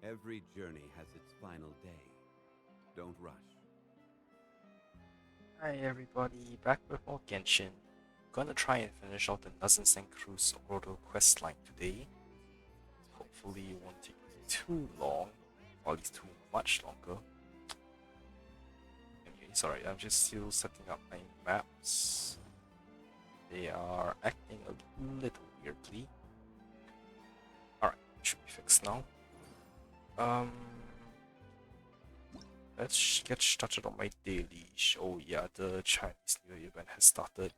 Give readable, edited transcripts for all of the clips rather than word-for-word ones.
Every journey has its final day. Don't rush. Hi everybody, back with more Genshin. Gonna try and finish off the Narzissenkreuz Ordo questline today. Hopefully it won't take too long, or at least too much longer. Anyway, sorry, I'm just still setting up my maps. They are acting a little weirdly. Alright, should be fixed now. Let's get started on my daily. Oh yeah, the Chinese New Year event has started.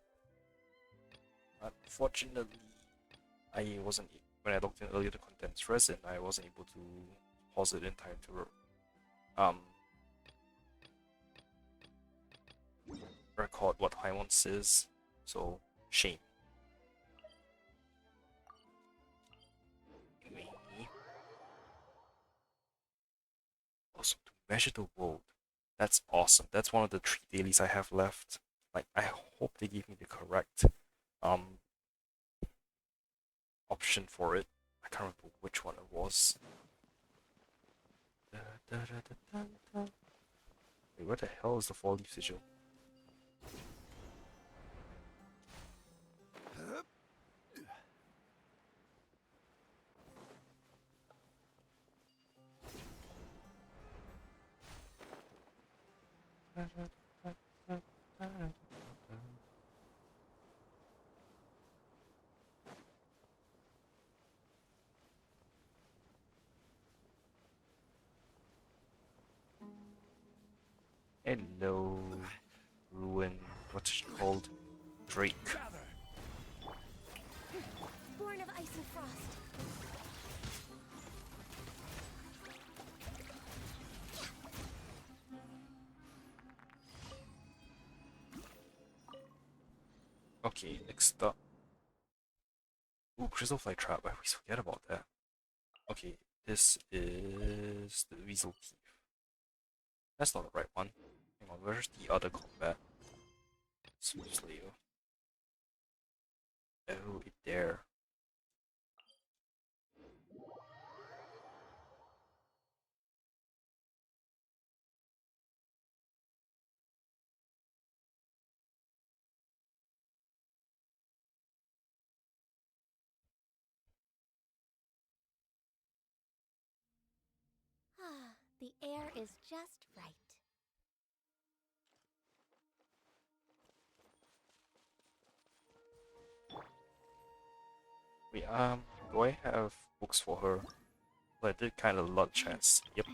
Unfortunately, I wasn't when I looked in earlier the contents resin, I wasn't able to pause it in time to record what Paimon says. So shame. Anyway, also to measure the world. That's awesome. That's one of the 3 dailies I have left. Like I hope they give me the correct option for it. I can't remember which one it was. Wait, where the hell is the 4-leaf sigil? Hello, Ruin. What's she called? Drake. Born of ice and frost. Okay, next up. Ooh, Crystal Fly Trap. I always forget about that. Okay, this is the Weasel Thief. That's not the right one. Hang on, where's the other combat? Smooth Slayer. Oh, it there. Ah, the air is just right. Wait, do I have books for her? Well, I did kind of a lot of chance. Yep.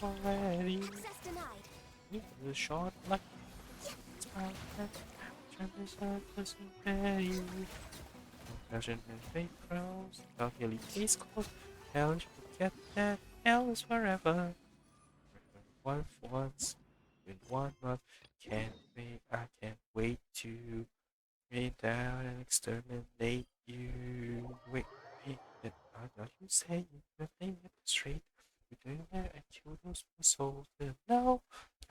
Already. Access denied. The shot like it's my head. Just ready. Imagine in fake crowds, calculate case close. Hell, you get that. Hell is forever. One for once, in 1 month. Can't wait, I can't wait to rain down and exterminate you. Wait, I know you say you're playing it straight. You're doing it and kill those souls will know.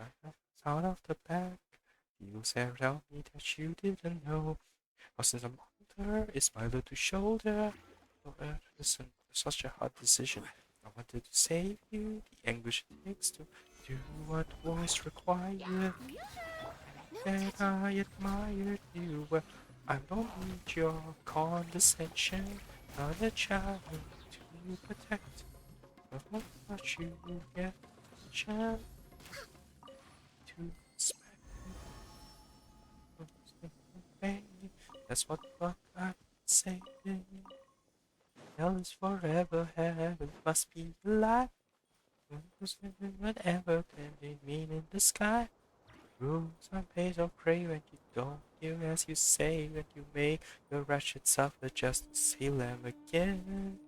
I have out of the back. You said tell me that you didn't know. Cause the monitor is my little shoulder. Oh, listen, such a hard decision. I wanted to save you. The anguish it takes to do what was required. And I admired you. Well, I don't need your condescension. Not a child to protect. But what you get a chance to respect me. That's what I'm saying. Hell is forever, heaven must be alive. Whatever can be mean in the sky. Rules and pays of prey when you don't do as you say, when you make your wretched suffer just to see them again.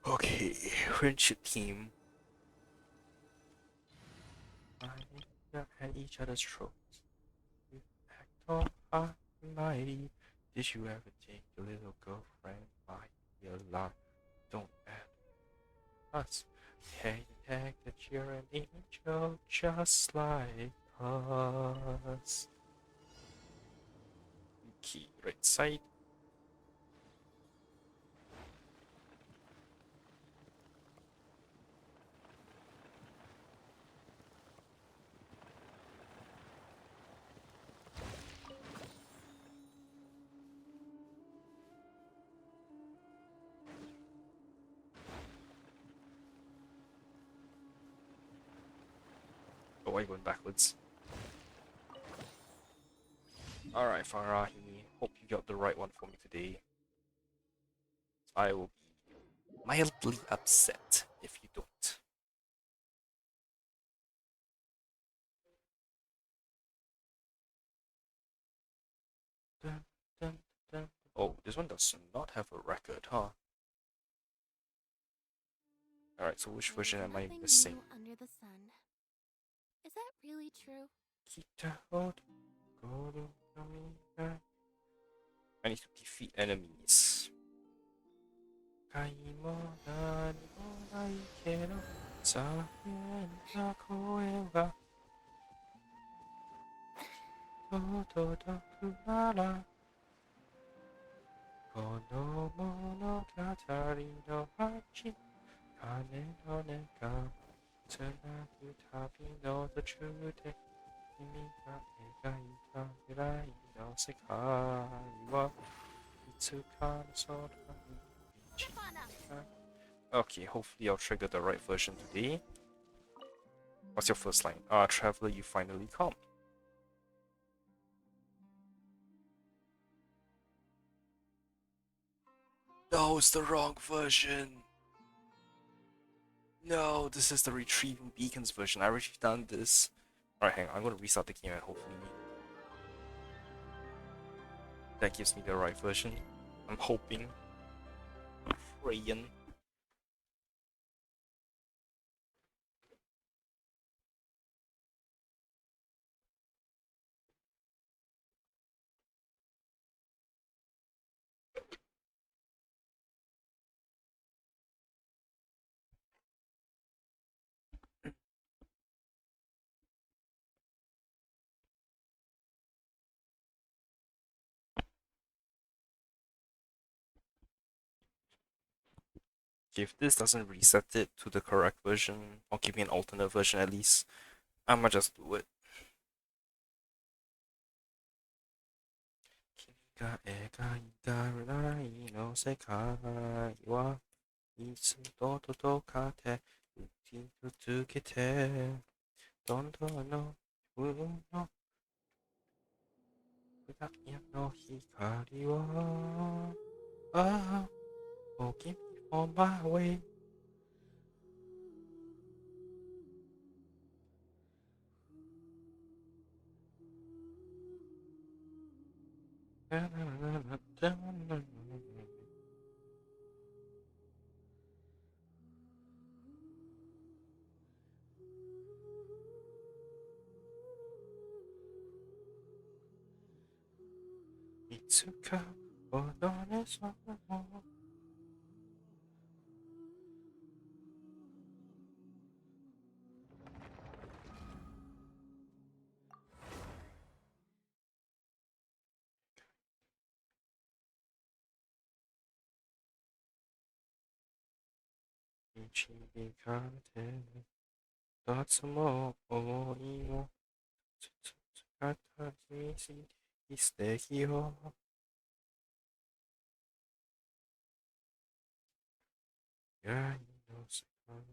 Okay, friendship team. At each other's throats. You act all high and mighty. Did you ever think your little girlfriend might be alive? Don't add us. Hey, the heck that you're an angel just like us. Okay, right side. Oh, I'm going backwards. Alright, Farahi. Hope you got the right one for me today. I will be mildly upset if you don't. Dun, dun, dun. Oh, this one does not have a record, huh? Alright, so which version am I Nothing missing? new under the sun. Is that really true? I need to defeat enemies. Okay, hopefully I'll trigger the right version today. What's your first line? Traveler, you finally come. No, it's the wrong version. No, this is the retrieving beacons version. I already done this. Alright, hang on. I'm gonna restart the game and hopefully that gives me the right version. I'm hoping. Praying. If this doesn't reset it to the correct version, or give me an alternate version at least, I'ma just do it. Oh, give me on my way. Itsuka, odone sono. Ichibikate, tatsumo, omoi wo, tsutsukata kisi, histeki yo. Gai no sekai.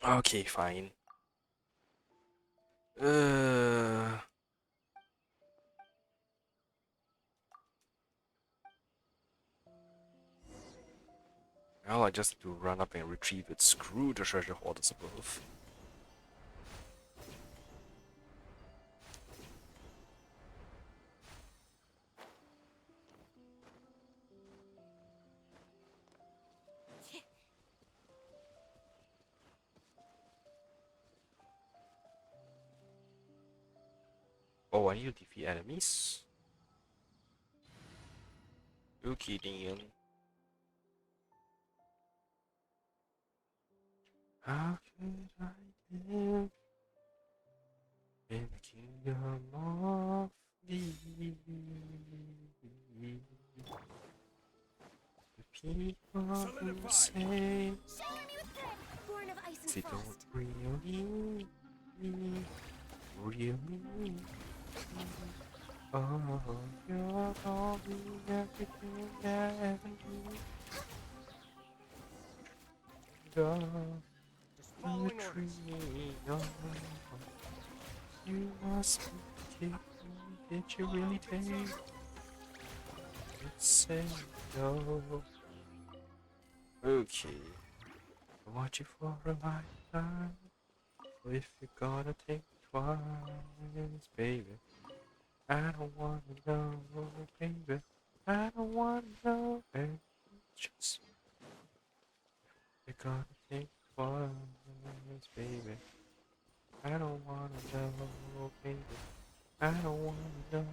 Okay, fine. Well, I just need to run up and retrieve it. Screw the treasure hoarders above. Oh, I need to defeat enemies? You kidding? How could I live in the kingdom of thee? The people who say Shower me with good, born of ice and they don't frost. really, really. Oh, you're all me, everything I ever need. God, the tree, oh, you must be kidding me. Did you really take it? Say no. Okay. I want you for a lifetime. If you're gonna think twice, baby. I don't wanna know, baby. I don't wanna know, baby. Just you're gonna think twice, baby. I don't wanna know, baby. I don't wanna know.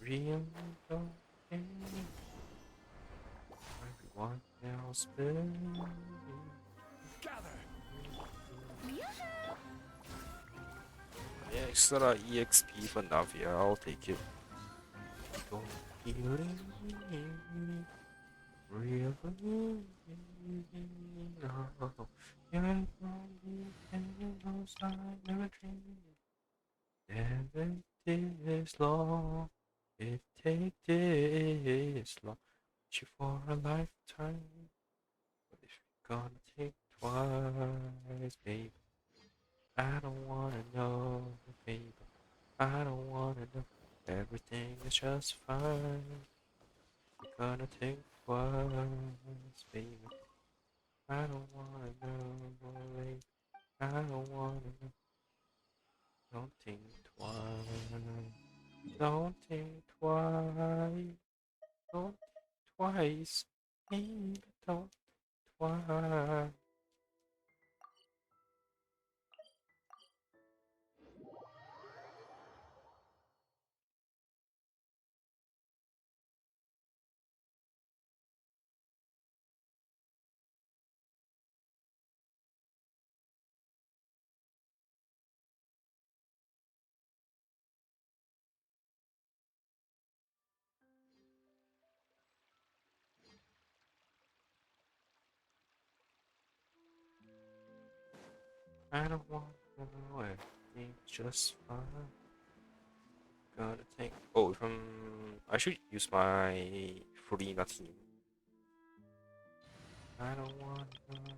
Really don't care. Everyone else but me. Yeah, extra EXP for Navia, I'll take it. Don't healing me, really no. You're knows I never dreamed. Never this long. It take this long. You for a lifetime. But if you're gonna take twice, baby, I don't wanna know, baby. I don't wanna know. Everything is just fine. You're gonna think twice, baby. I don't wanna know, baby. I don't wanna know. Don't think twice. Don't think twice. Don't think twice. Baby, don't twice. I don't wanna know. Everything's just fine. Gotta think. Oh, I should use my Furina team. I don't wanna know.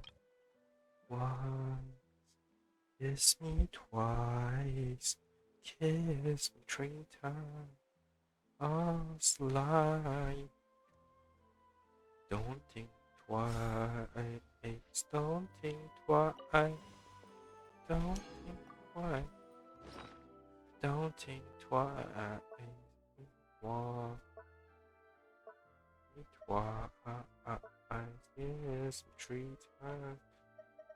Once, kiss me twice, kiss me 3 times. I'll slide. Don't think twice. Don't think twice. Don't think twice. Don't think twice. One, twice. Yes, 3 times.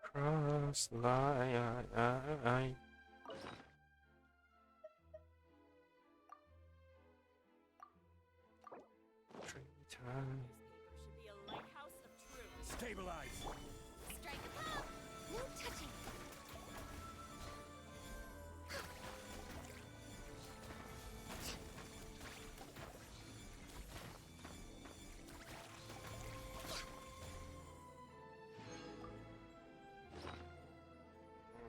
Cross line. 3 times. Should be a lighthouse of truth. Stabilize! Strike a blow. No touching.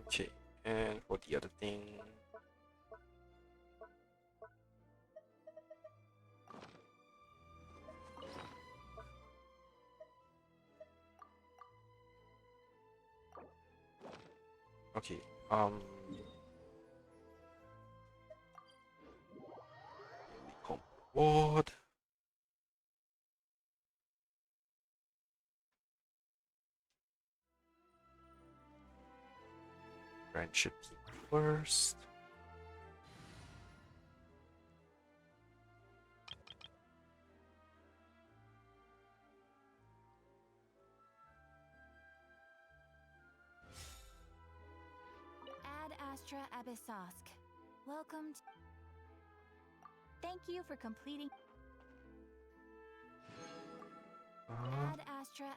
Okay, and for the other thing. Okay, become what? Friendship team first. Ad Astra Abyssosk. Welcome to... Thank you for completing Ad Astra.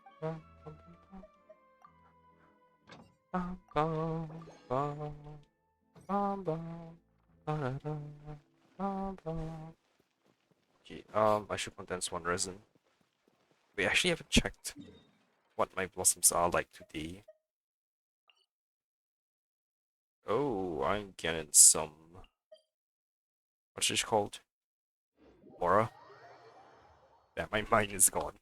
Okay, I should condense one resin. We actually haven't checked what my blossoms are like today. Oh, I'm getting some. What's this called? Mora? Yeah, my mind is gone.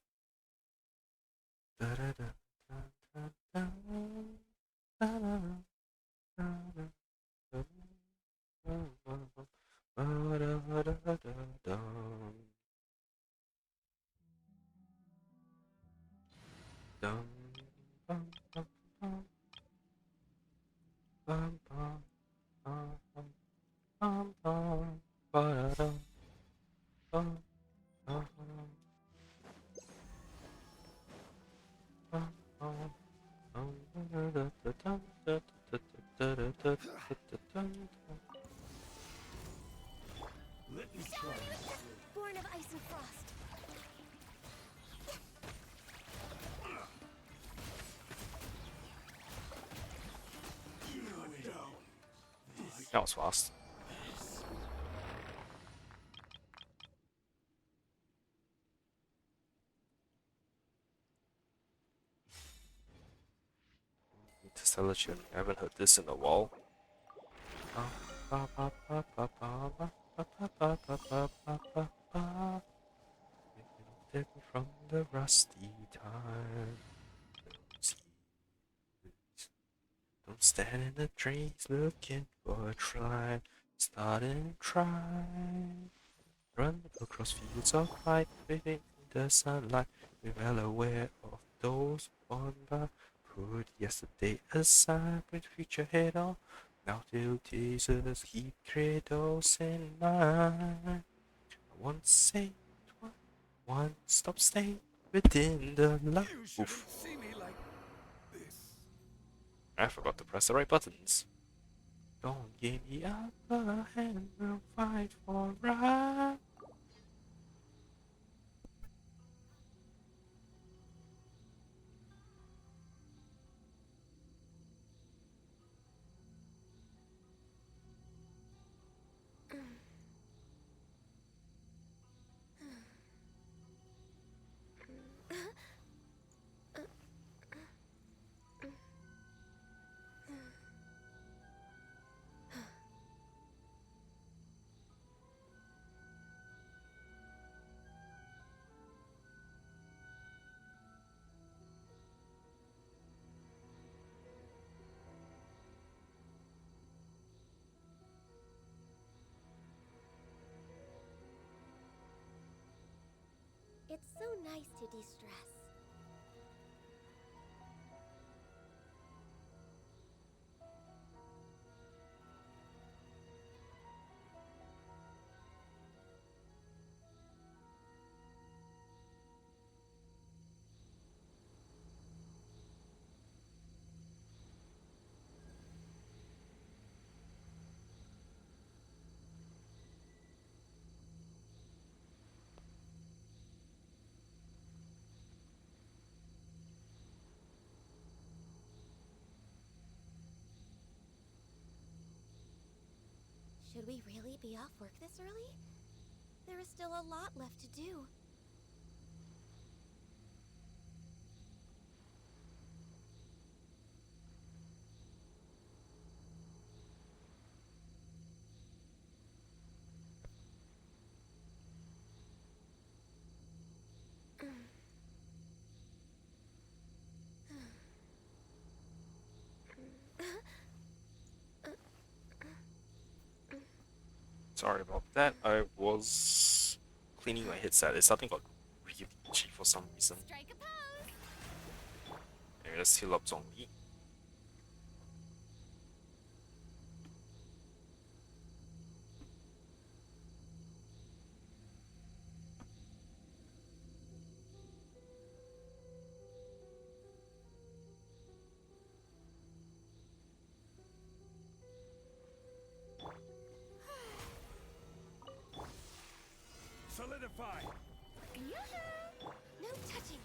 Born of ice and frost. That was fast. Just to let you know, I haven't heard this in a while. Take me from the rusty time. Don't stand in the trees looking for a tribe. Starting a tribe. Run across fields of light, waiting in the sunlight. Be well aware of those born by. Put yesterday aside, put future head on. Now till Jesus keep credos in mind. One say, one stop, stay within the light. Oof. See me like this. I forgot to press the right buttons. Don't give the upper hand, we'll fight for right. It's so nice to de-stress. Should we really be off work this early? There is still a lot left to do. Sorry about that. I was cleaning my headset. It's something got really itchy for some reason. Strike a pose. Maybe let's heal up zombie. Solidify! Yoo-hoo! No touching.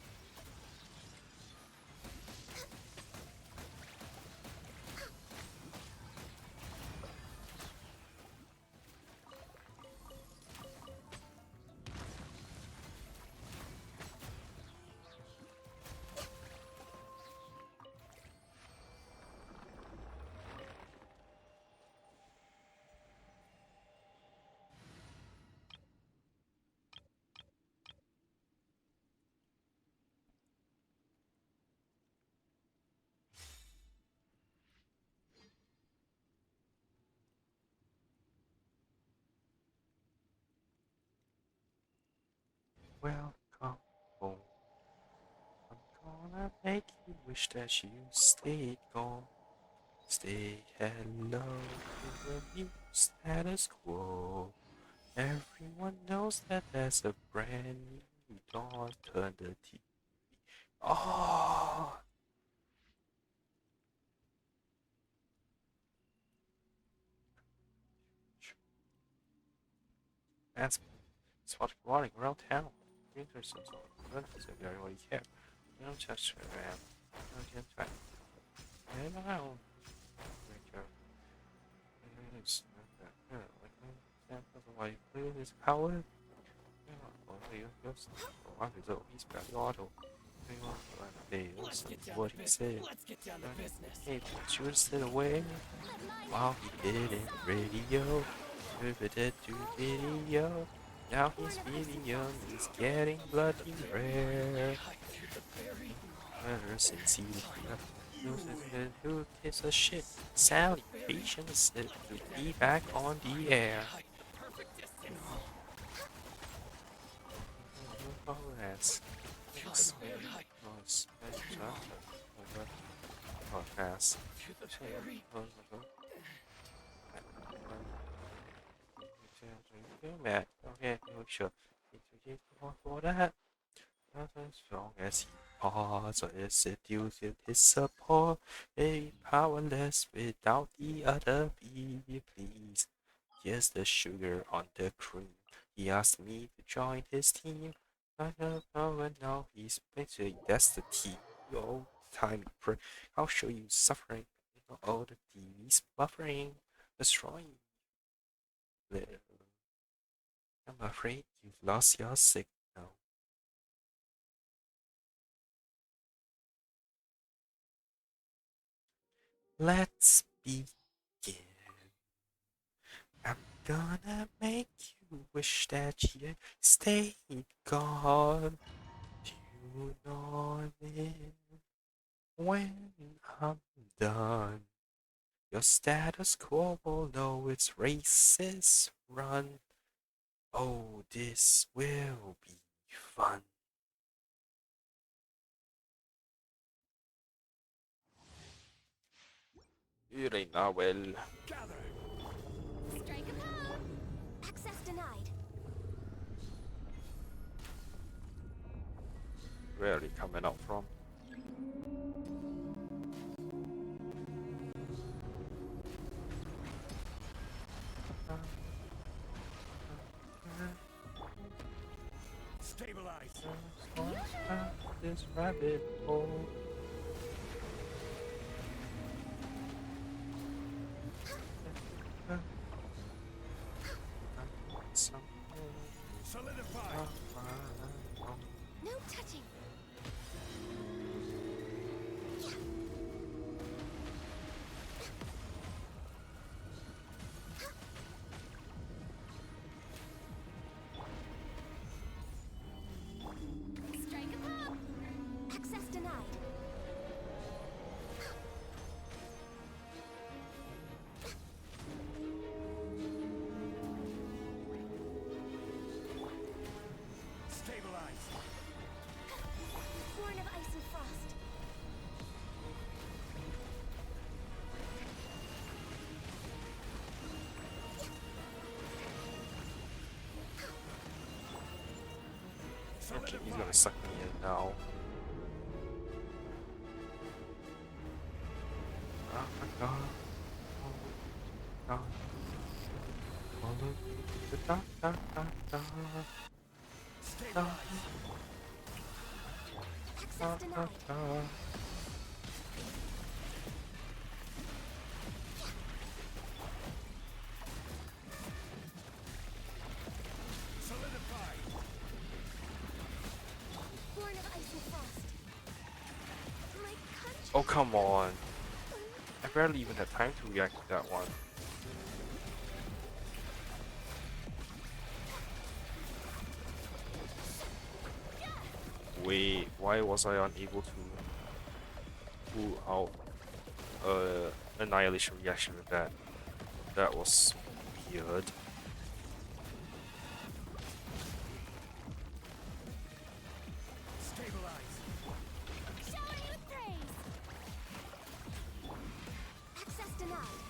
Welcome home. I'm gonna make you wish that you stayed gone. Stay hello to the new status quo. Everyone knows that there's a brand new dawn. Turn the TV. Oh, that's spot running around town. Interesting. So, I already care. You don't touch her around. You don't get back. I don't know. Why you this power? Let's what he said. Hey, should have stayed away while he did it. Radio, riveted to video. Now his video is getting bloody rare. Since he who gives a shit? Salutations to be back on the air. Oh, that's oh, pass. Matt, okay, sure. For that, as long as he pauses, seduces his support, a powerless without the other bee, please. Here's the sugar on the cream. He asked me to join his team. I don't know, and now he's basically that's the tea. Yo, time prick. I'll show you suffering. All the TV's buffering, destroying. I'm afraid you've lost your signal. Let's begin. I'm gonna make you wish that you stayed gone. Tune on in when I'm done. Your status quo will know it's racist run. Oh, this will be fun. It ain't not well. Strike a pose. Access denied. Where are they coming out from? Stabilize! This rabbit hole. Solidify! No touching. Strike a pose. Access denied. Okay, he's gonna suck me in now. Oh my god. Oh, da, da, da, da, da, Access denied. da. Born of ice and frost. My country. Oh, come on. I barely even had time to react to that one. Wait, why was I unable to pull out annihilation reaction with that? That was weird. Showering with praise. Access denied.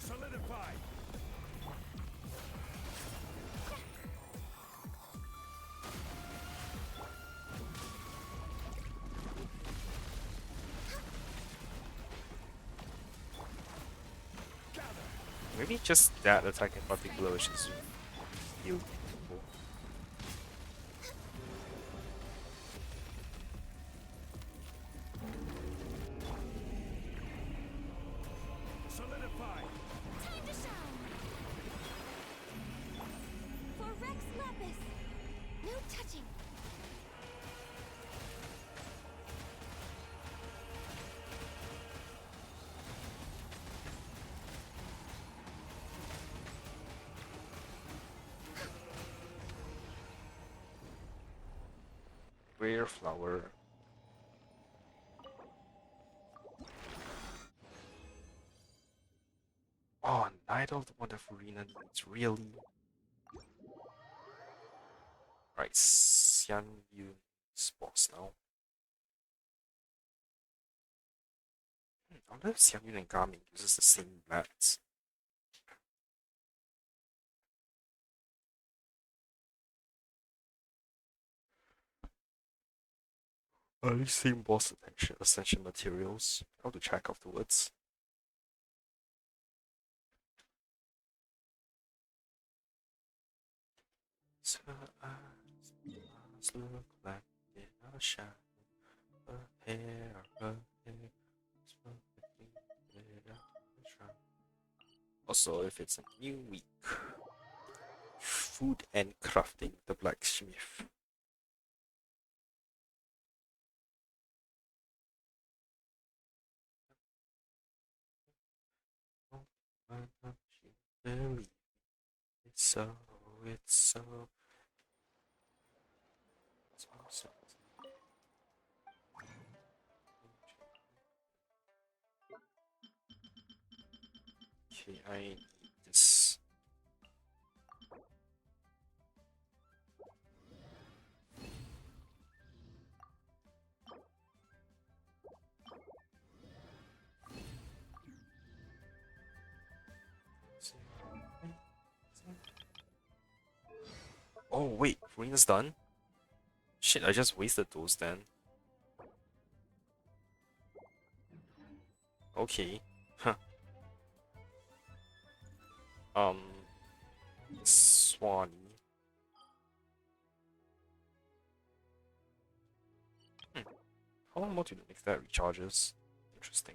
Solidify. Maybe just that attack in particular is just beautiful. Solidify. Time to shine. For Rex Lapis. No touching. Rare flower. Oh, Knight of the Wonderful Arena needs really. Right, Xian Yun's boss now. I wonder if Xian Yun and Garmin uses the same mats. At least same boss ascension materials. I'll have to check afterwards. So eyes look like they are shining. Her hair, her hair is perfectly without a shine. Also, if it's a new week, food and crafting, the blacksmith. Believe it's so, it's so. So. Okay, I need this. Oh wait, Farina's done? Shit, I just wasted those then. Okay. Huh. Swanee. How long more do you make that recharges? Interesting.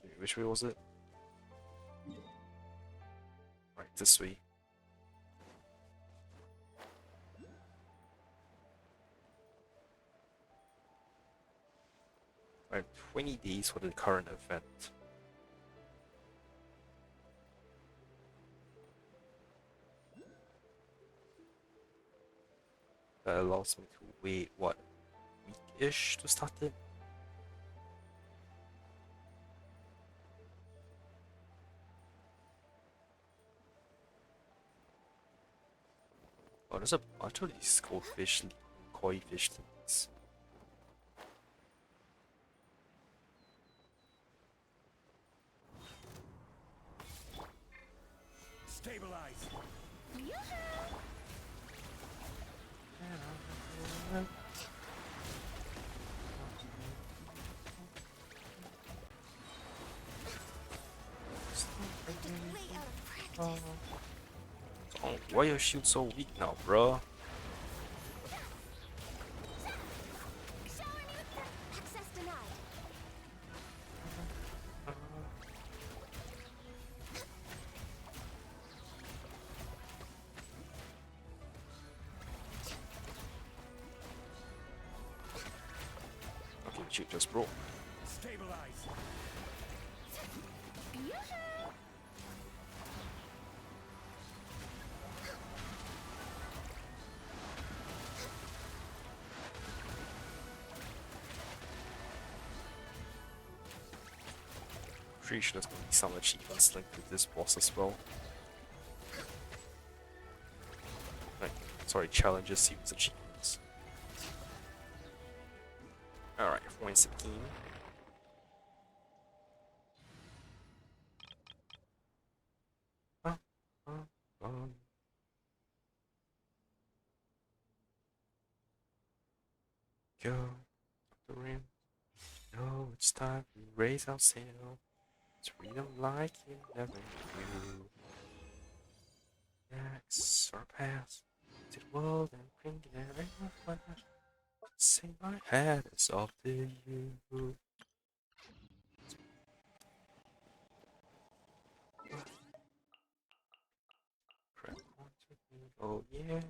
Okay, which way was it? Right, this way. 20 days for the current event. That allows me to wait, what, week-ish to start it? Oh, there's a bunch of these goldfish, koi fish things. Stabilize. Way out of practice. Oh, why your shield so weak now, bro? Shower new access denied. Okay, shield just broke. Stabilize. Pretty sure there's gonna be some achievements linked to this boss as well. Like, sorry, challenges, series achievements. Alright, 417. Go up the rim. No, it's time to raise our sail. It's freedom like you never knew. Next, our path to the world and bring it in a flash. Say my hat is off to you. Crap, oh yeah.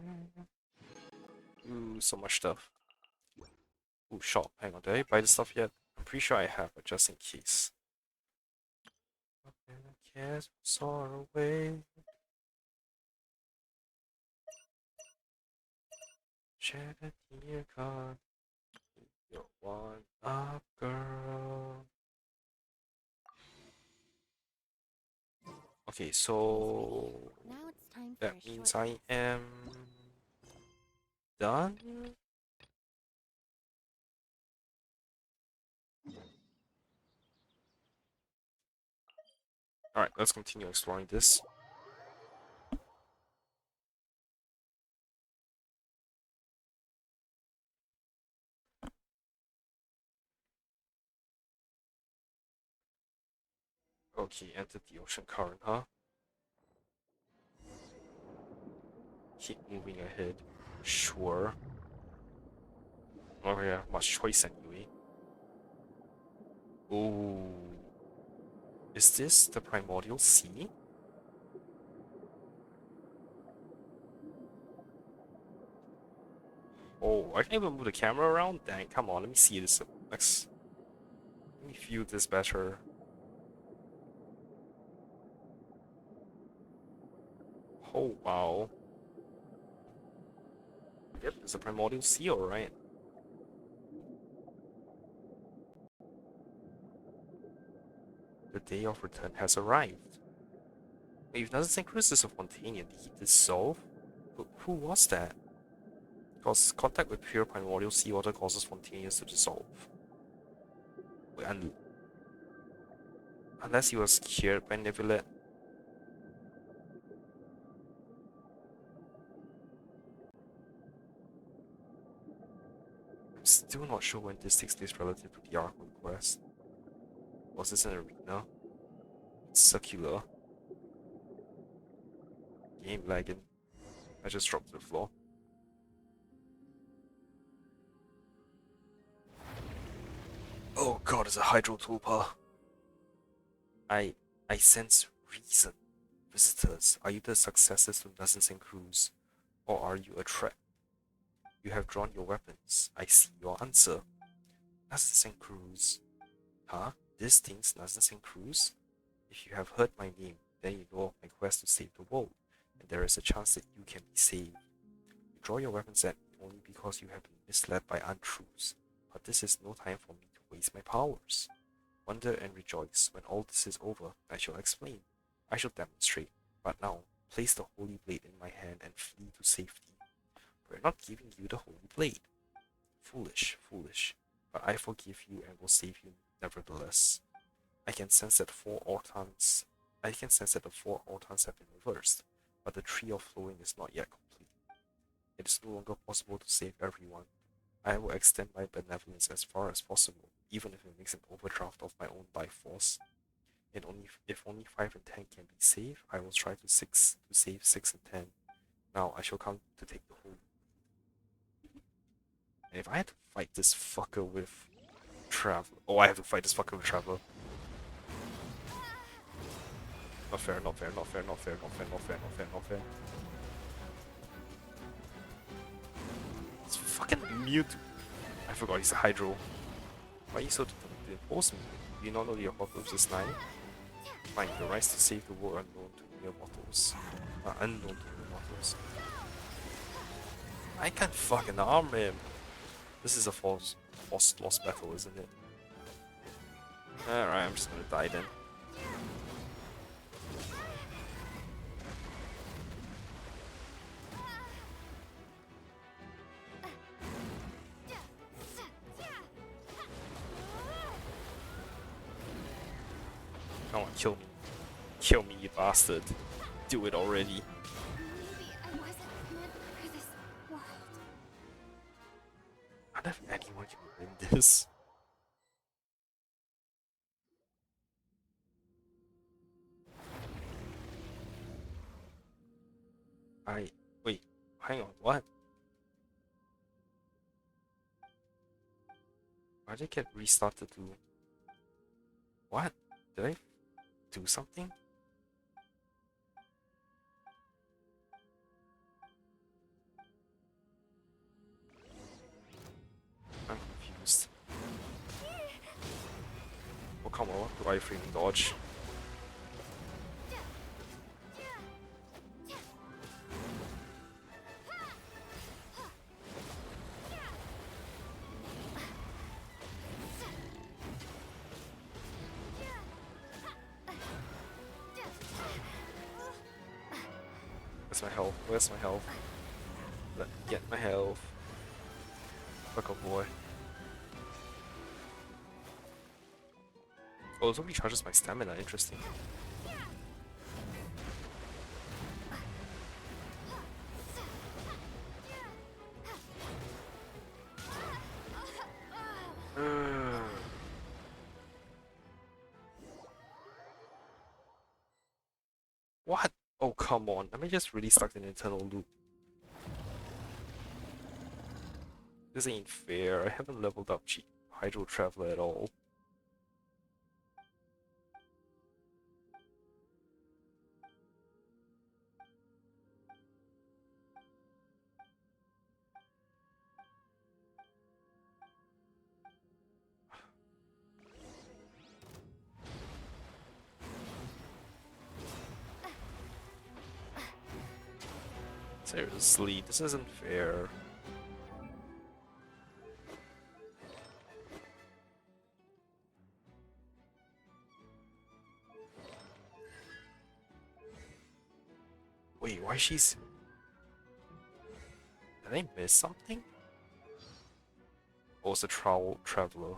Ooh, so much stuff. Ooh, shop. Hang on, did I buy the stuff yet? I'm pretty sure I have, but just in case. Cares soar away. Shed a tear card. You're one up, girl. Okay, so Now it's time for that a means short I am done. Alright, let's continue exploring this. Okay, enter the ocean current, huh? Keep moving ahead. Sure. Oh yeah, much choice anyway. Ooh. Is this the primordial sea? Oh, I can even move the camera around? Dang, come on, let me see this. Let me view this better. Oh, wow. Yep, it's a primordial sea, alright. The day of return has arrived. If Narzissenkreuz is a Fontanian, did he dissolve? Who was that? Because contact with pure primordial seawater causes Fontanians to dissolve. Wait, unless he was cured by Neuvillette. I'm still not sure when this takes place relative to the Archon quest. Was this an arena? It's circular. Game lagging. I just dropped to the floor. Oh god, it's a Hydro Tulpa. I sense reason. Visitors, are you the successors to Narzissenkreuz, or are you a threat? You have drawn your weapons. I see your answer. Narzissenkreuz. Huh? This thing's Narzissenkreuz? If you have heard my name, then you know of my quest to save the world, and there is a chance that you can be saved. You draw your weapons at me only because you have been misled by untruths, but this is no time for me to waste my powers. Wonder and rejoice. When all this is over, I shall explain. I shall demonstrate. But now, place the holy blade in my hand and flee to safety. For I'm not giving you the holy blade. Foolish, foolish. But I forgive you and will save you nevertheless. I can sense that the four autons have been reversed, but the tree of flowing is not yet complete. It is no longer possible to save everyone. I will extend my benevolence as far as possible, even if it makes an overdraft of my own life force. And if only 5 and 10 can be saved, I will try to save 6 and 10. Now I shall come to take the whole. And if I had to fight this fucker with Traveler. Oh, I have to fight this fucker with Traveler. Not fair, not fair, not fair, not fair, not fair, not fair, not fair, not fair. It's fucking Mewtwo. I forgot he's a Hydro. Why are you so determined to impose me? Do you not know the apocalypse is nigh? Fine, the rise to save the world unknown to mere mortals. Unknown to mere mortals. I can't fucking arm him. This is a lost battle, isn't it? Alright, I'm just gonna die then. Come on, kill me. Kill me, you bastard. Do it already. Maybe I wasn't meant for this world. I don't know if anyone can win this. Wait, hang on, what? Why did I get restarted to... What? Did I do something? I'm confused. Oh, come on, what do I freaking dodge? Where's my health? Where's my health? Let me get my health. Fuck up, boy. Oh, it only charges my stamina. Interesting. What? Oh, come on. Am I just really stuck in an eternal loop? This ain't fair. I haven't leveled up Hydro Traveler at all. Seriously, this isn't fair. Wait, why she's... Did I miss something? Oh, it's a Traveler.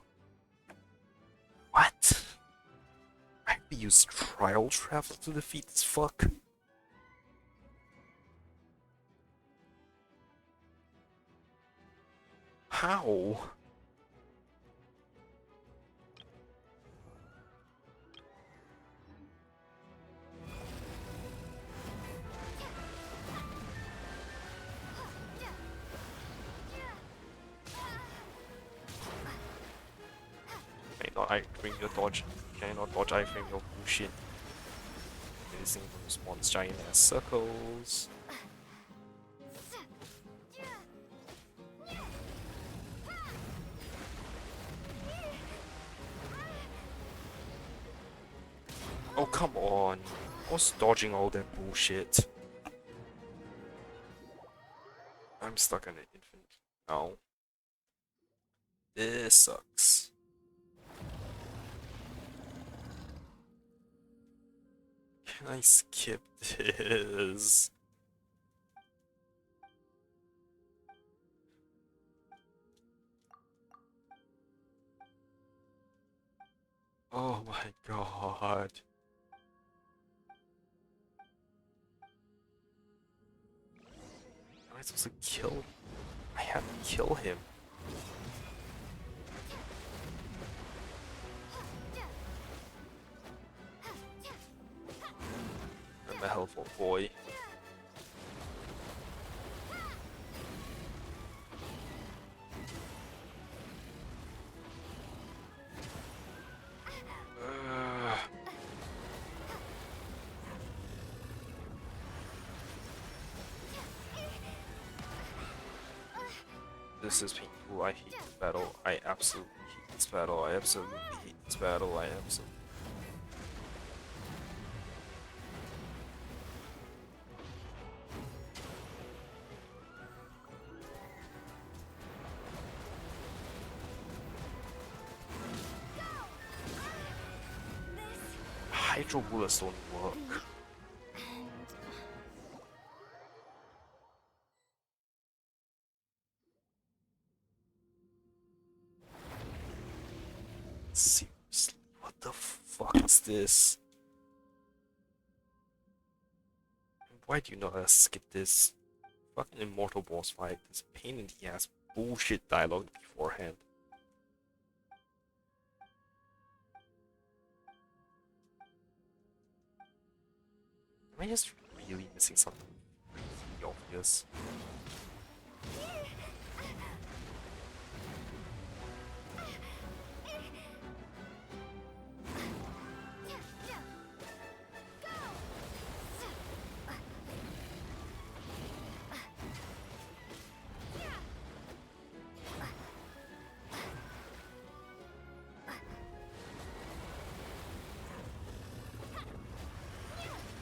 What? I have to use Trial Traveler to defeat this fuck? How? Can I not iframe your dodge? Can I not dodge iframe your bullshit? This thing spawns giant ass circles. Oh, come on. I was dodging all that bullshit. I'm stuck on an infant. No. This sucks. Can I skip this? Oh my god. Am I supposed to kill? I have to kill him. I'm a helpful boy. Ugh. This is painful. I hate this battle. I absolutely hate this battle. I absolutely hate this battle. I absolutely. Hydro bullets don't work. Seriously, what the fuck is this? Why do you not let us skip this fucking immortal boss fight? This pain in the ass bullshit dialogue beforehand. Am I just really missing something really obvious?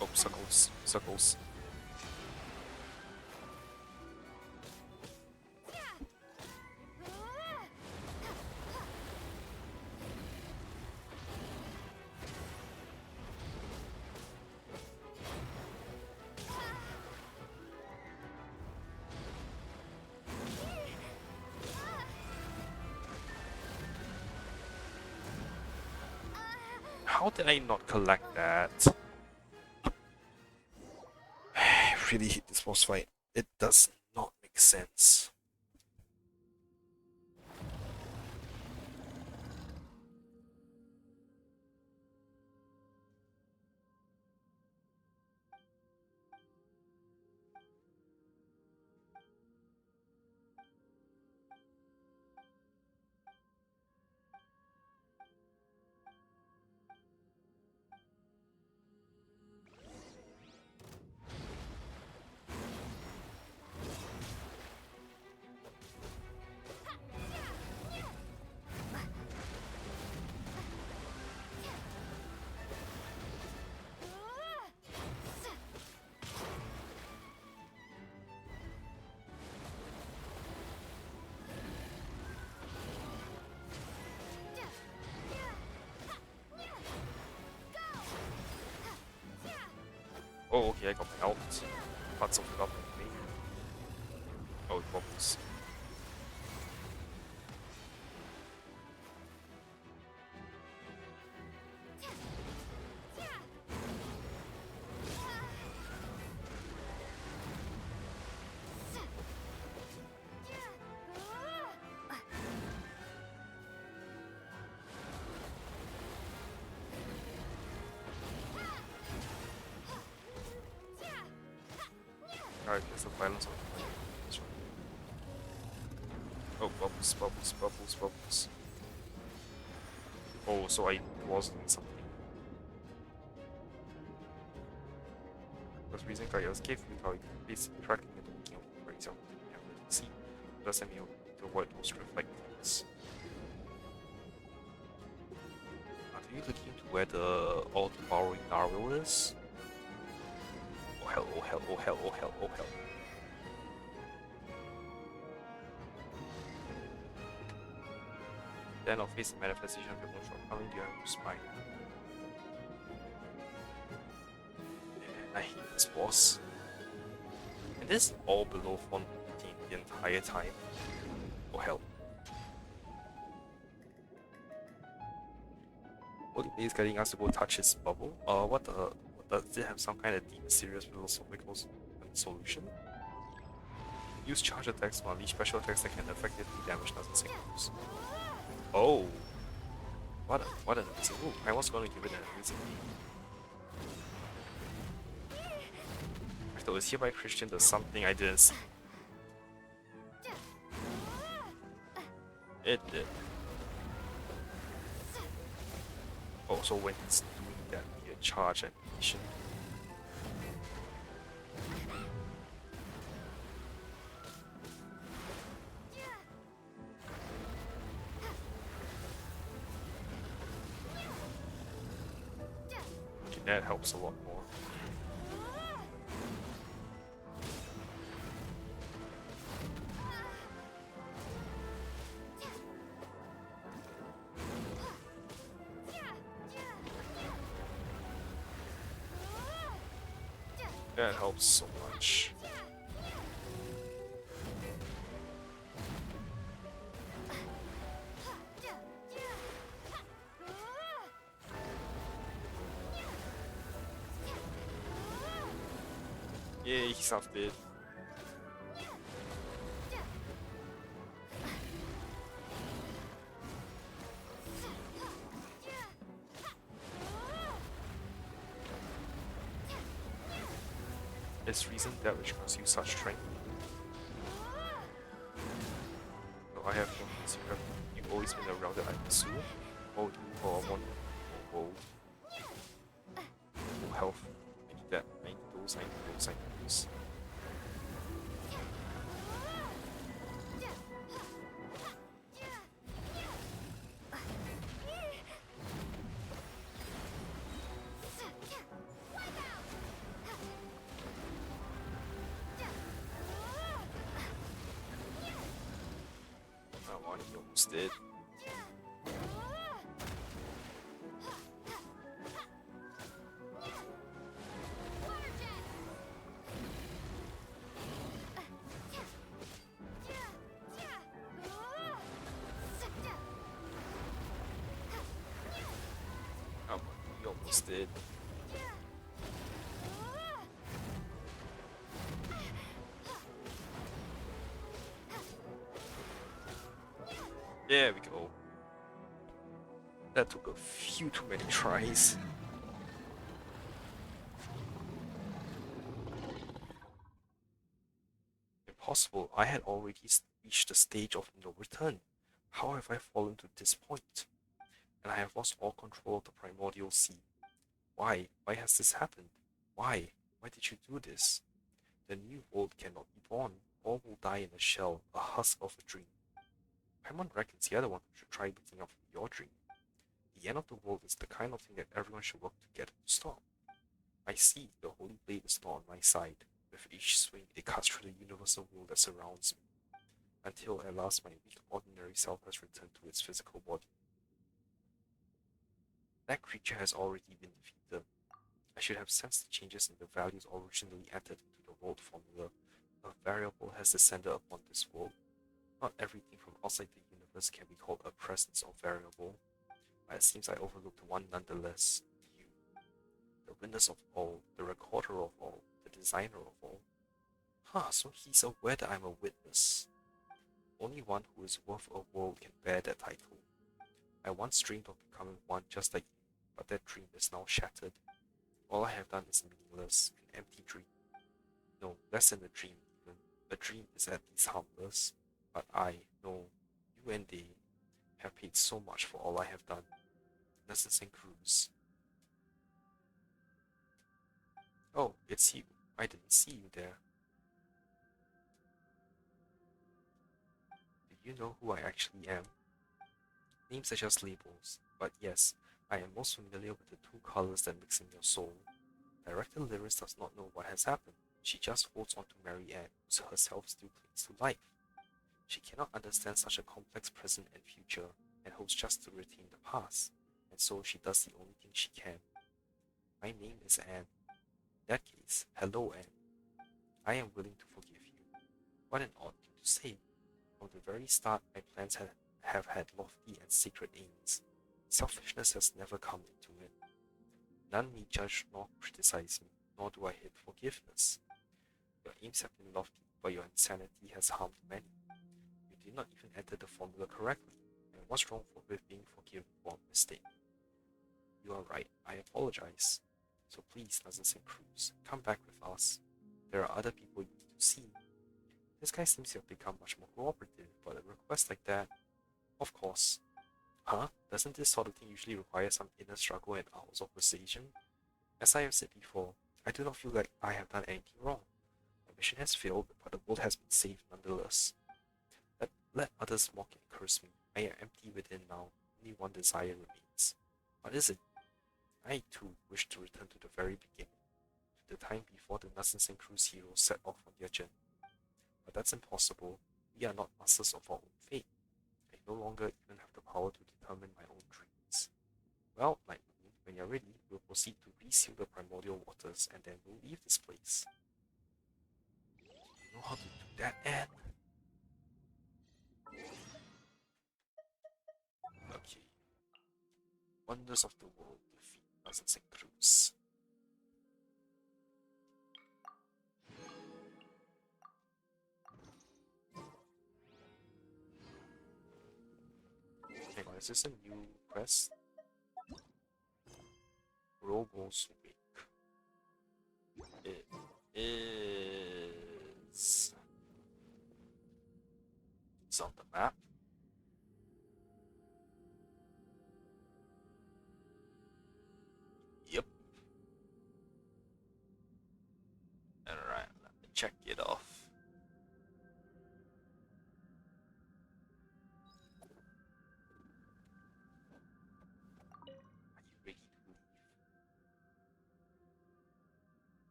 Oh, suckles, suckles. How did I not collect that? I really hate this boss fight. It does not make sense. Oh, okay, I got my out. Thought something up with me. Oh, it bubbles. Alright, there's the violence on the plane. That's right. Oh, bubbles, bubbles, bubbles, bubbles. Oh, so I was doing something. Was reason I was gave you how basically tracking the looking of, for example, you have to see. Doesn't mean to avoid those reflections. you looking into where the all devouring narwhal is? Oh hell, oh hell, oh hell, oh hell, oh hell. Then I'll face the manifestation of your own shortcoming, you have to spine. And I hate this boss. And this is all below 115 the entire time. Oh hell. Holy is getting us to go touch his bubble. What the? Does it have some kind of deep, serious philosophical solution? Use charge attacks to unleash special attacks that can effectively damage Narzissenkreuz. Oh! What an amazing move. I was going to give it an amazing name. After it's hereby Christian does something I didn't see. It did. Oh, so when it's doing that, the charge animation. Okay, that helps a lot more. That helps so much. Yeah, he's half dead. Is reason that which gives you such strength? No, I have no means you've always been around that I pursue. Oh, you are one world. Oh, health. I need that. I need those, I need those, I need those. He almost did. Oh, he almost did. There we go. That took a few too many tries. Impossible. I had already reached the stage of no return. How have I fallen to this point? And I have lost all control of the primordial sea. Why? Why has this happened? Why? Why did you do this? The new world cannot be born. All will die in a shell, a husk of a dream. Paimon reckons you're the one who should try beating up your dream. The end of the world is the kind of thing that everyone should work together to stop. I see the holy blade is not on my side. With each swing, it cuts through the universal will that surrounds me, until at last my weak ordinary self has returned to its physical body. That creature has already been defeated. I should have sensed the changes in the values originally entered into the world formula. A variable has descended upon this world. Not everything from outside the universe can be called a presence or variable, but it seems I overlooked one nonetheless. You. The witness of all, the recorder of all, the designer of all. So he's aware that I'm a witness. Only one who is worth a world can bear that title. I once dreamed of becoming one just like you, but that dream is now shattered. All I have done is meaningless, an empty dream. No, less than a dream even. A dream is at least harmless. But I know you and they have paid so much for all I have done. Narzissenkreuz. Oh, it's you. I didn't see you there. Do you know who I actually am? Names are just labels, but yes, I am most familiar with the two colors that mix in your soul. Director Lyris does not know what has happened. She just holds on to Mary Ann, who herself still clings to life. She cannot understand such a complex present and future, and hopes just to retain the past, and so she does the only thing she can. My name is Anne. In that case, hello Anne. I am willing to forgive you. What an odd thing to say. From the very start, my plans have had lofty and sacred aims. Selfishness has never come into it. None need judge nor criticize me, nor do I hate forgiveness. Your aims have been lofty, but your insanity has harmed many. You did not even enter the formula correctly, and what's wrong with being forgiven for a mistake? You are right, I apologize. So please, Narzissenkreuz, come back with us. There are other people you need to see. This guy seems to have become much more cooperative, but a request like that, of course. Huh? Doesn't this sort of thing usually require some inner struggle and hours of persuasion? As I have said before, I do not feel like I have done anything wrong. My mission has failed, but the world has been saved nonetheless. Let others mock and curse me. I am empty within now. Only one desire remains. What is it? I too wish to return to the very beginning, to the time before the Narzissenkreuz heroes set off on their journey. But that's impossible. We are not masters of our own fate. I no longer even have the power to determine my own dreams. Well, Lightning, when you're ready, we'll proceed to reseal the primordial waters and then we'll leave this place. You know how to do that, Anne? Okay. Wonders of the world defeat Narzissenkreuz. Hang on, is this a new quest? Robo's Wake. It is. It's on the map. Yep. Alright, let me check it off. Are you ready to leave?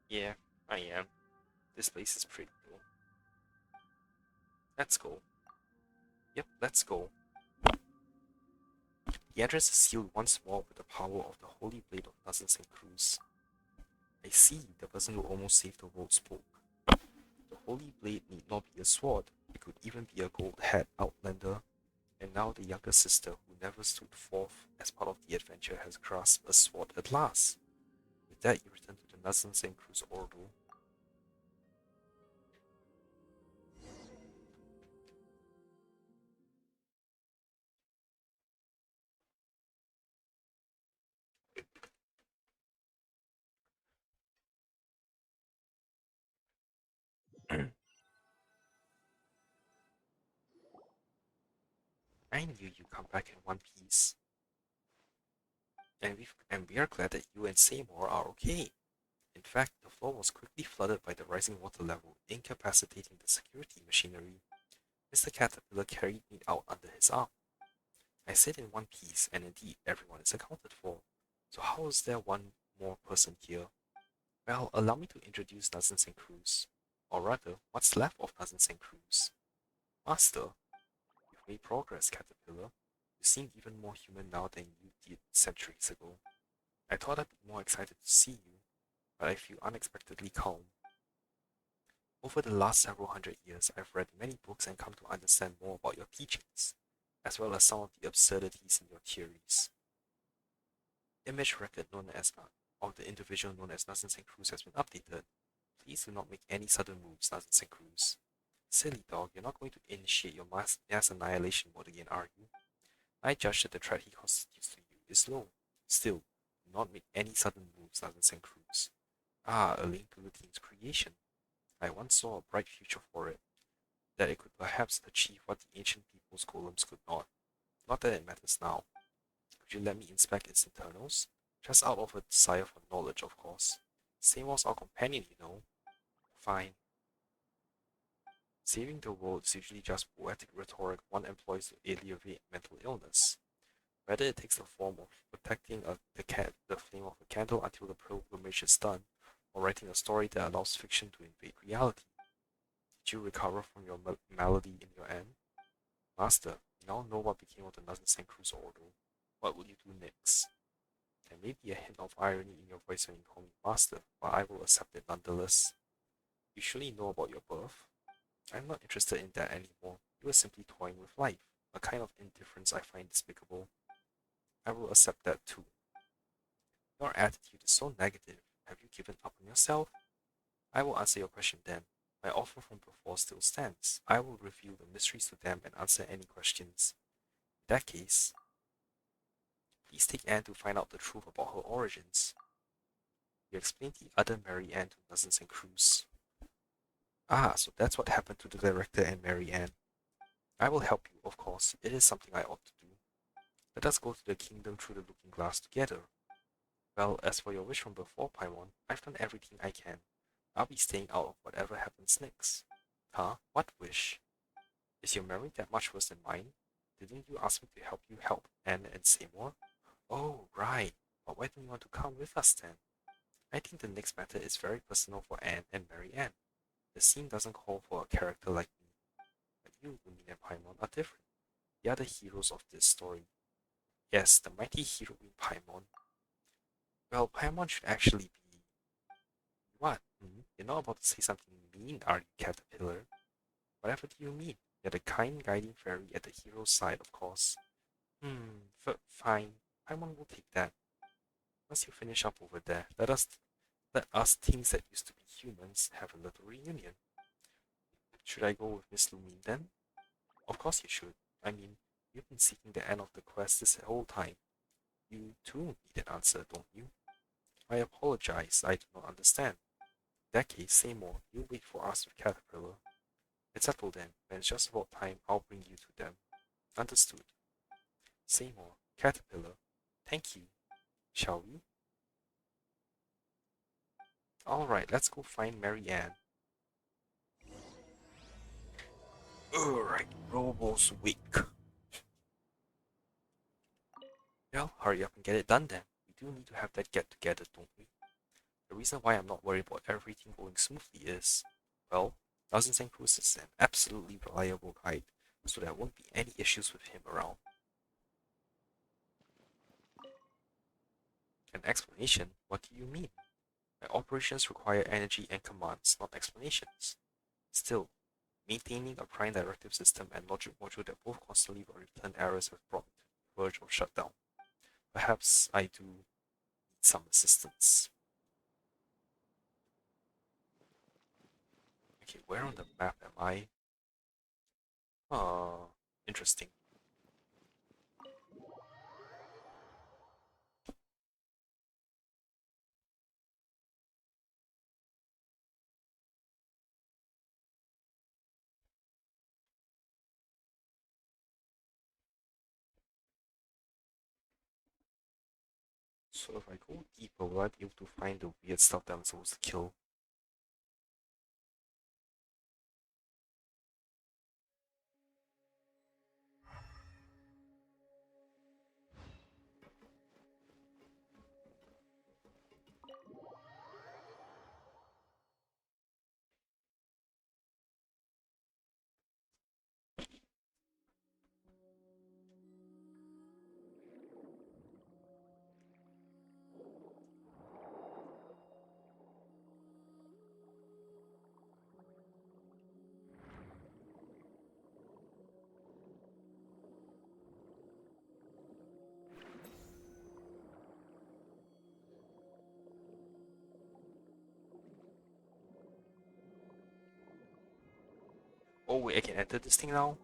Yeah, I am. This place is pretty cool. Let's go. Yep, let's go. The entrance is sealed once more with the power of the Holy Blade of Narzissenkreuz. I see, the person who almost saved the world spoke. The Holy Blade need not be a sword, it could even be a gold-haired outlander. And now the younger sister, who never stood forth as part of the adventure, has grasped a sword at last. With that, you return to the Narzissenkreuz Ordo. I knew you'd come back in one piece. And we are glad that you and Seymour are okay. In fact, the floor was quickly flooded by the rising water level, incapacitating the security machinery. Mr. Caterpillar carried me out under his arm. I said in one piece, and indeed everyone is accounted for. So how is there one more person here? Well, allow me to introduce Narzissenkreuz. Or rather, what's left of Narzissenkreuz. Master, you've made progress, Caterpillar. You seem even more human now than you did centuries ago. I thought I'd be more excited to see you, but I feel unexpectedly calm. Over the last several hundred years, I've read many books and come to understand more about your teachings, as well as some of the absurdities in your theories. Image record known as of the individual known as Narzissenkreuz has been updated. Please do not make any sudden moves, Narzissenkreuz. Silly dog, you're not going to initiate your mass annihilation mode again, are you? I judge that the threat he constitutes to you is low. Still, do not make any sudden moves, Narzissenkreuz. Ah, a link to the team's creation. I once saw a bright future for it, that it could perhaps achieve what the ancient people's golems could not. Not that it matters now. Could you let me inspect its internals? Just out of a desire for knowledge, of course. Seymour's our companion, you know. Fine. Saving the world is usually just poetic rhetoric one employs to alleviate mental illness. whether it takes the form of protecting the flame of a candle until the pilgrimage is done, or writing a story that allows fiction to invade reality. Did you recover from your malady in your end? Master, you now know what became of the Narzissenkreuz order. What will you do next? There may be a hint of irony in your voice when you call me Master, but I will accept it nonetheless. You surely know about your birth. I'm not interested in that anymore. You are simply toying with life, a kind of indifference I find despicable. I will accept that too. Your attitude is so negative. Have you given up on yourself? I will answer your question then. My offer from before still stands. I will reveal the mysteries to them and answer any questions. In that case, please take Anne to find out the truth about her origins. You explained the other Mary Ann to Narzissenkreuz. Ah, so that's what happened to the director and Mary Ann. I will help you, of course. It is something I ought to do. Let us go to the kingdom through the looking glass together. Well, as for your wish from before, Paimon, I've done everything I can. I'll be staying out of whatever happens next. Huh? What wish? Is your memory that much worse than mine? Didn't you ask me to help you help Anne and Seymour? Oh, right. But why don't you want to come with us then? I think the next matter is very personal for Anne and Mary Ann. The scene doesn't call for a character like me. But you, Lumin and Paimon, are different. The other heroes of this story. Yes, the mighty heroine Paimon. Well, Paimon should actually be... What? You're not about to say something mean, are you, Caterpillar? Whatever do you mean? You're the kind guiding fairy at the hero's side, of course. Fine. Paimon will take that. Once you finish up over there, let us things that used to be humans have a little reunion. Should I go with Miss Lumin then? Of course you should. I mean, you've been seeking the end of the quest this whole time. You too need an answer, don't you? I apologize, I do not understand. In that case, say more. You wait for us with Caterpillar. It's settled then. When it's just about time, I'll bring you to them. Understood. Say more. Caterpillar. Thank you. Shall we? Alright, let's go find Mary Ann. Alright, Robo's weak. Well, hurry up and get it done then. We do need to have that get together, don't we? The reason why I'm not worried about everything going smoothly is, well, Narzissenkreuz is an absolutely reliable guide, so there won't be any issues with him around. An explanation? What do you mean? My operations require energy and commands, not explanations. Still, maintaining a prime directive system and logic module that both constantly return errors have brought me to the verge of shutdown. Perhaps I do need some assistance. Okay, where on the map am I? Interesting. So if I go deeper, will I be able to find the weird stuff that I'm supposed to kill? Oh wait, I can enter this thing now?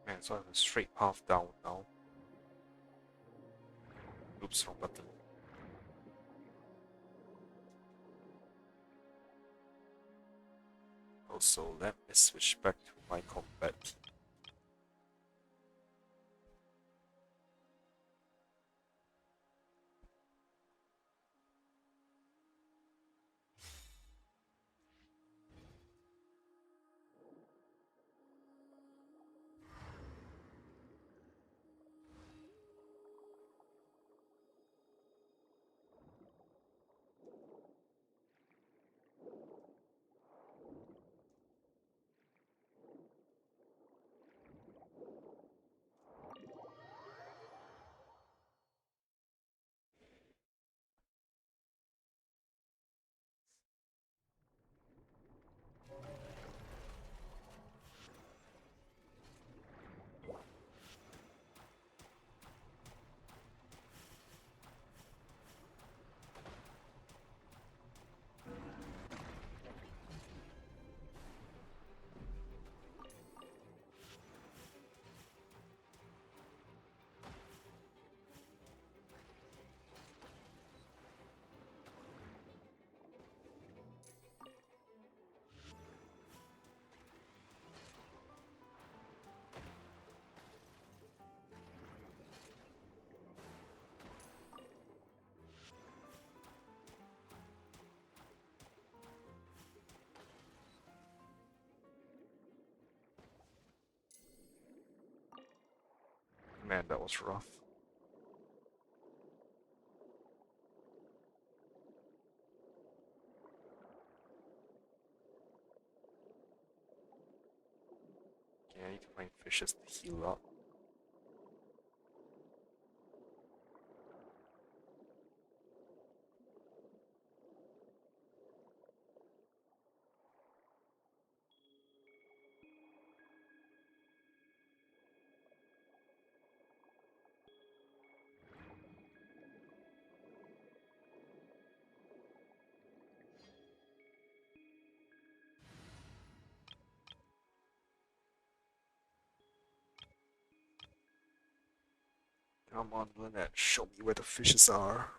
Man, so I have a straight path down now. Oops, wrong button. Also, let me switch back to my combat team. Man, that was rough. Okay, I need to find fishes to heal up. Come on, Lynette, show me where the fishes are.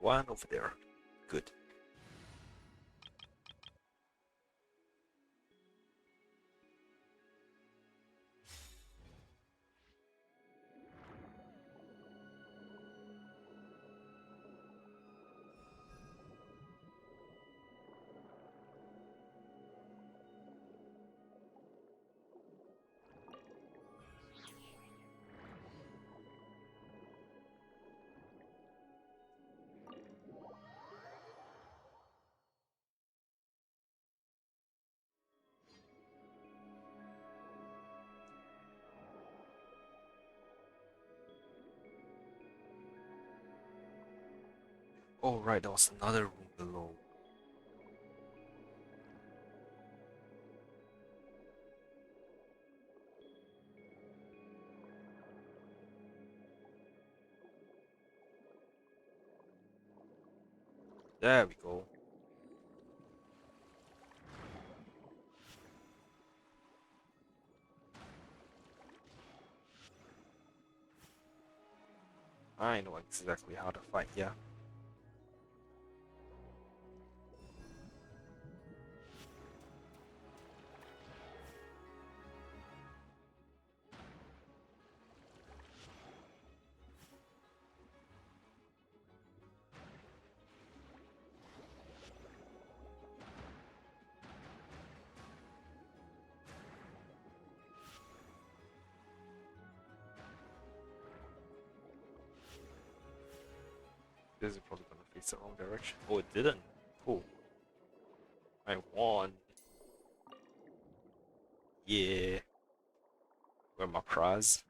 One over there. Good. Oh right, there was another room below. There we go. I know exactly how to fight, yeah. This is probably gonna face the wrong direction. Oh, it didn't. Cool. I won. Yeah. Where my prize?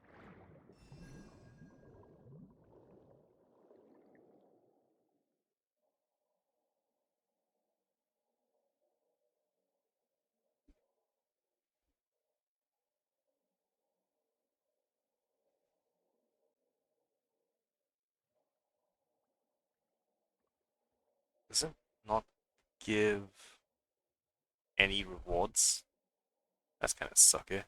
Listen. not give any rewards. That's kind of sucky.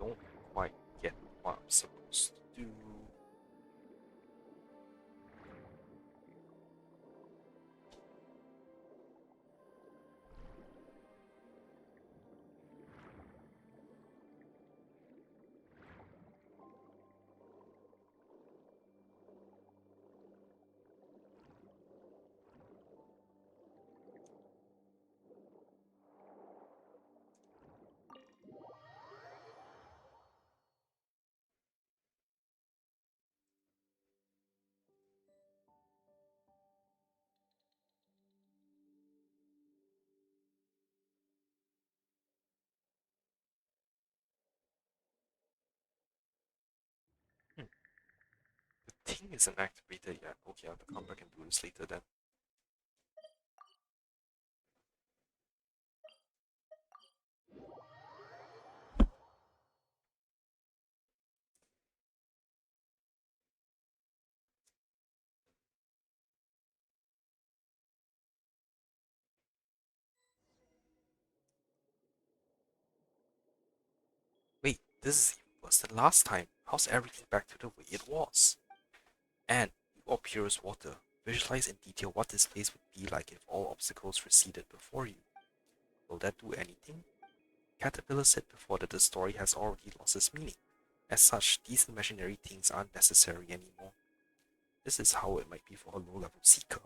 Don't quite get what I'm supposed to do. Hmm. The thing isn't activated yet. Okay, I have to come back and do this later then. Wait, this is even worse than last time. How's everything back to the way it was? And you are purest water. Visualize in detail what this place would be like if all obstacles receded before you. Will that do anything? Caterpillar said before that the story has already lost its meaning. As such, these imaginary things aren't necessary anymore. This is how it might be for a low-level seeker.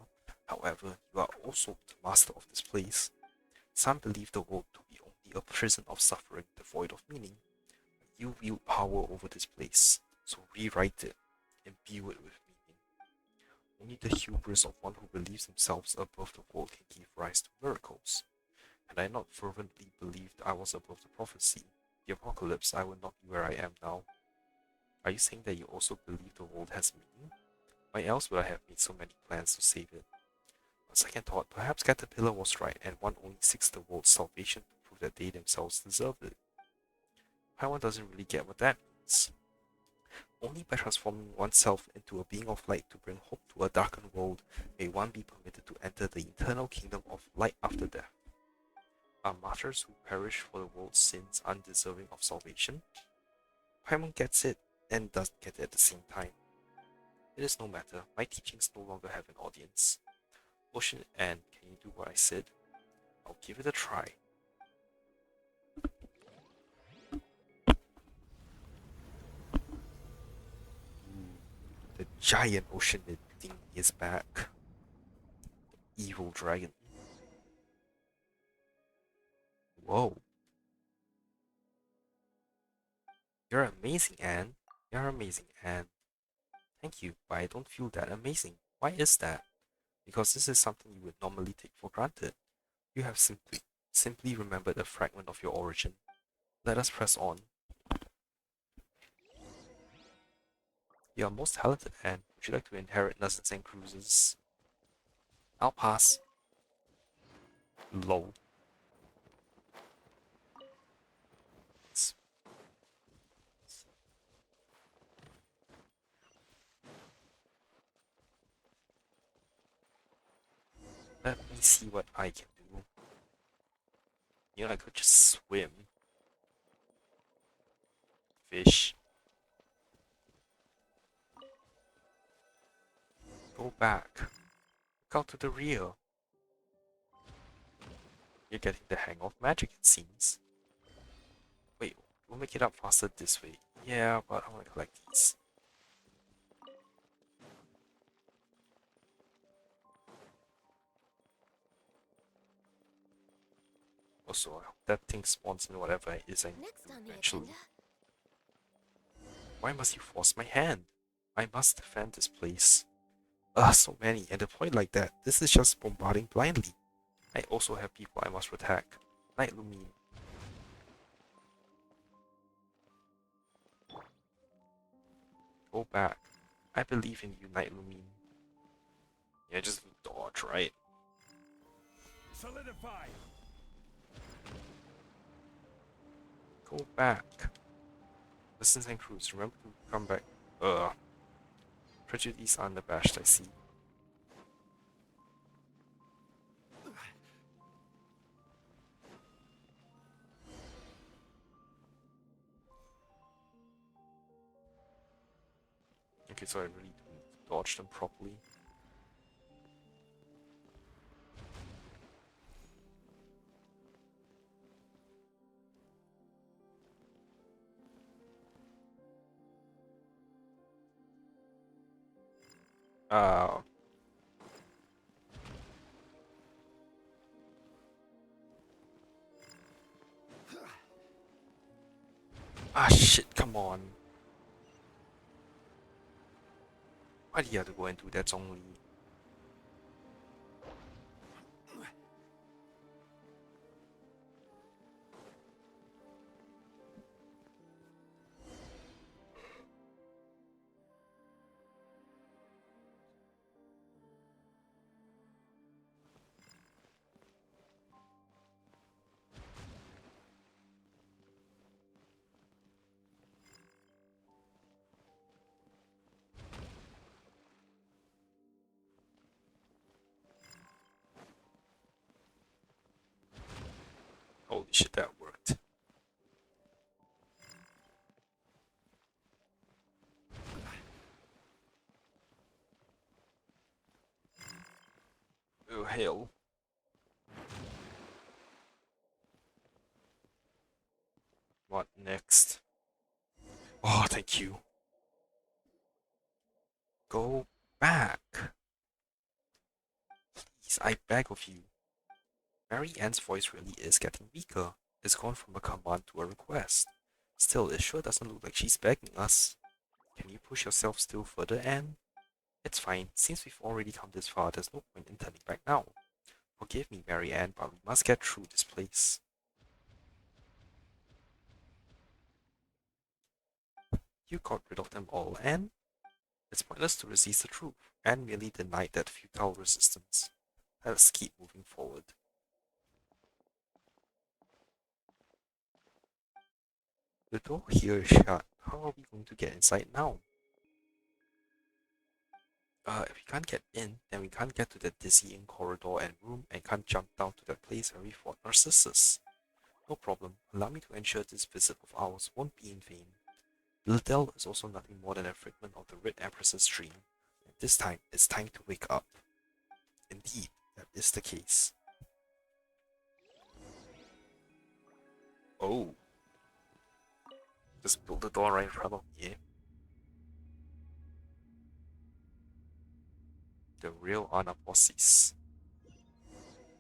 However, you are also the master of this place. Some believe the world to be only a prison of suffering devoid of meaning. You wield power over this place, so rewrite it, imbue it with meaning. Only the hubris of one who believes themselves above the world can give rise to miracles. Had I not fervently believed I was above the prophecy, the apocalypse, I would not be where I am now. Are you saying that you also believe the world has meaning? Why else would I have made so many plans to save it? On second thought, perhaps Caterpillar was right, and one only seeks the world's salvation to prove that they themselves deserve it. One doesn't really get what that means. Only by transforming oneself into a being of light to bring hope to a darkened world may one be permitted to enter the eternal kingdom of light after death. Are martyrs who perish for the world's sins undeserving of salvation? Paimon gets it and doesn't get it at the same time. It is no matter, my teachings no longer have an audience. Ocean and can you do what I said? I'll give it a try. The giant ocean thing is back. Evil dragon. Whoa. You're amazing, Anne. You're amazing, Anne. Thank you, but I don't feel that amazing. Why is that? Because this is something you would normally take for granted. You have simply remembered a fragment of your origin. Let us press on. You are most talented, Anne. Would you like to inherit Narzissenkreuz's? I'll pass. Lol. Let me see what I can do. You know, I could just swim. Fish. Go back. Look out to the rear. You're getting the hang of magic, it seems. Wait, we'll make it up faster this way. Yeah, but I want to collect these. Also, I hope that thing spawns in whatever it is I need Next to on the eventually. agenda. Why must you force my hand? I must defend this place. So many, and deployed like that. This is just bombarding blindly. I also have people I must protect. Night Lumine. Go back. I believe in you, Night Lumine. Yeah, just dodge, right? Solidify. Go back. Narzissenkreuz, remember to come back. Prejudice unabashed, I see. Okay, so I really do need to dodge them properly. Uh, shit, come on. Why do you have to go and do that only? Holy shit, that worked. Oh, hell. What next? Oh, thank you. Go back. Please, I beg of you. Mary Ann's voice really is getting weaker. It's gone from a command to a request. Still, it sure doesn't look like she's begging us. Can you push yourself still further, Anne? It's fine. Since we've already come this far, there's no point in turning back now. Forgive me, Mary Ann, but we must get through this place. You got rid of them all, Anne? It's pointless to resist the truth. Anne merely denied that futile resistance. Let's keep moving forward. The door here is shut. How are we going to get inside now? If we can't get in, then we can't get to that dizzying corridor and room and can't jump down to that place where we fought Narcissus. No problem. Allow me to ensure this visit of ours won't be in vain. Liddell is also nothing more than a figment of the Red Empress's dream. And this time, it's time to wake up. Indeed, that is the case. Oh. Just build the door right in front of me. The real Anaposis.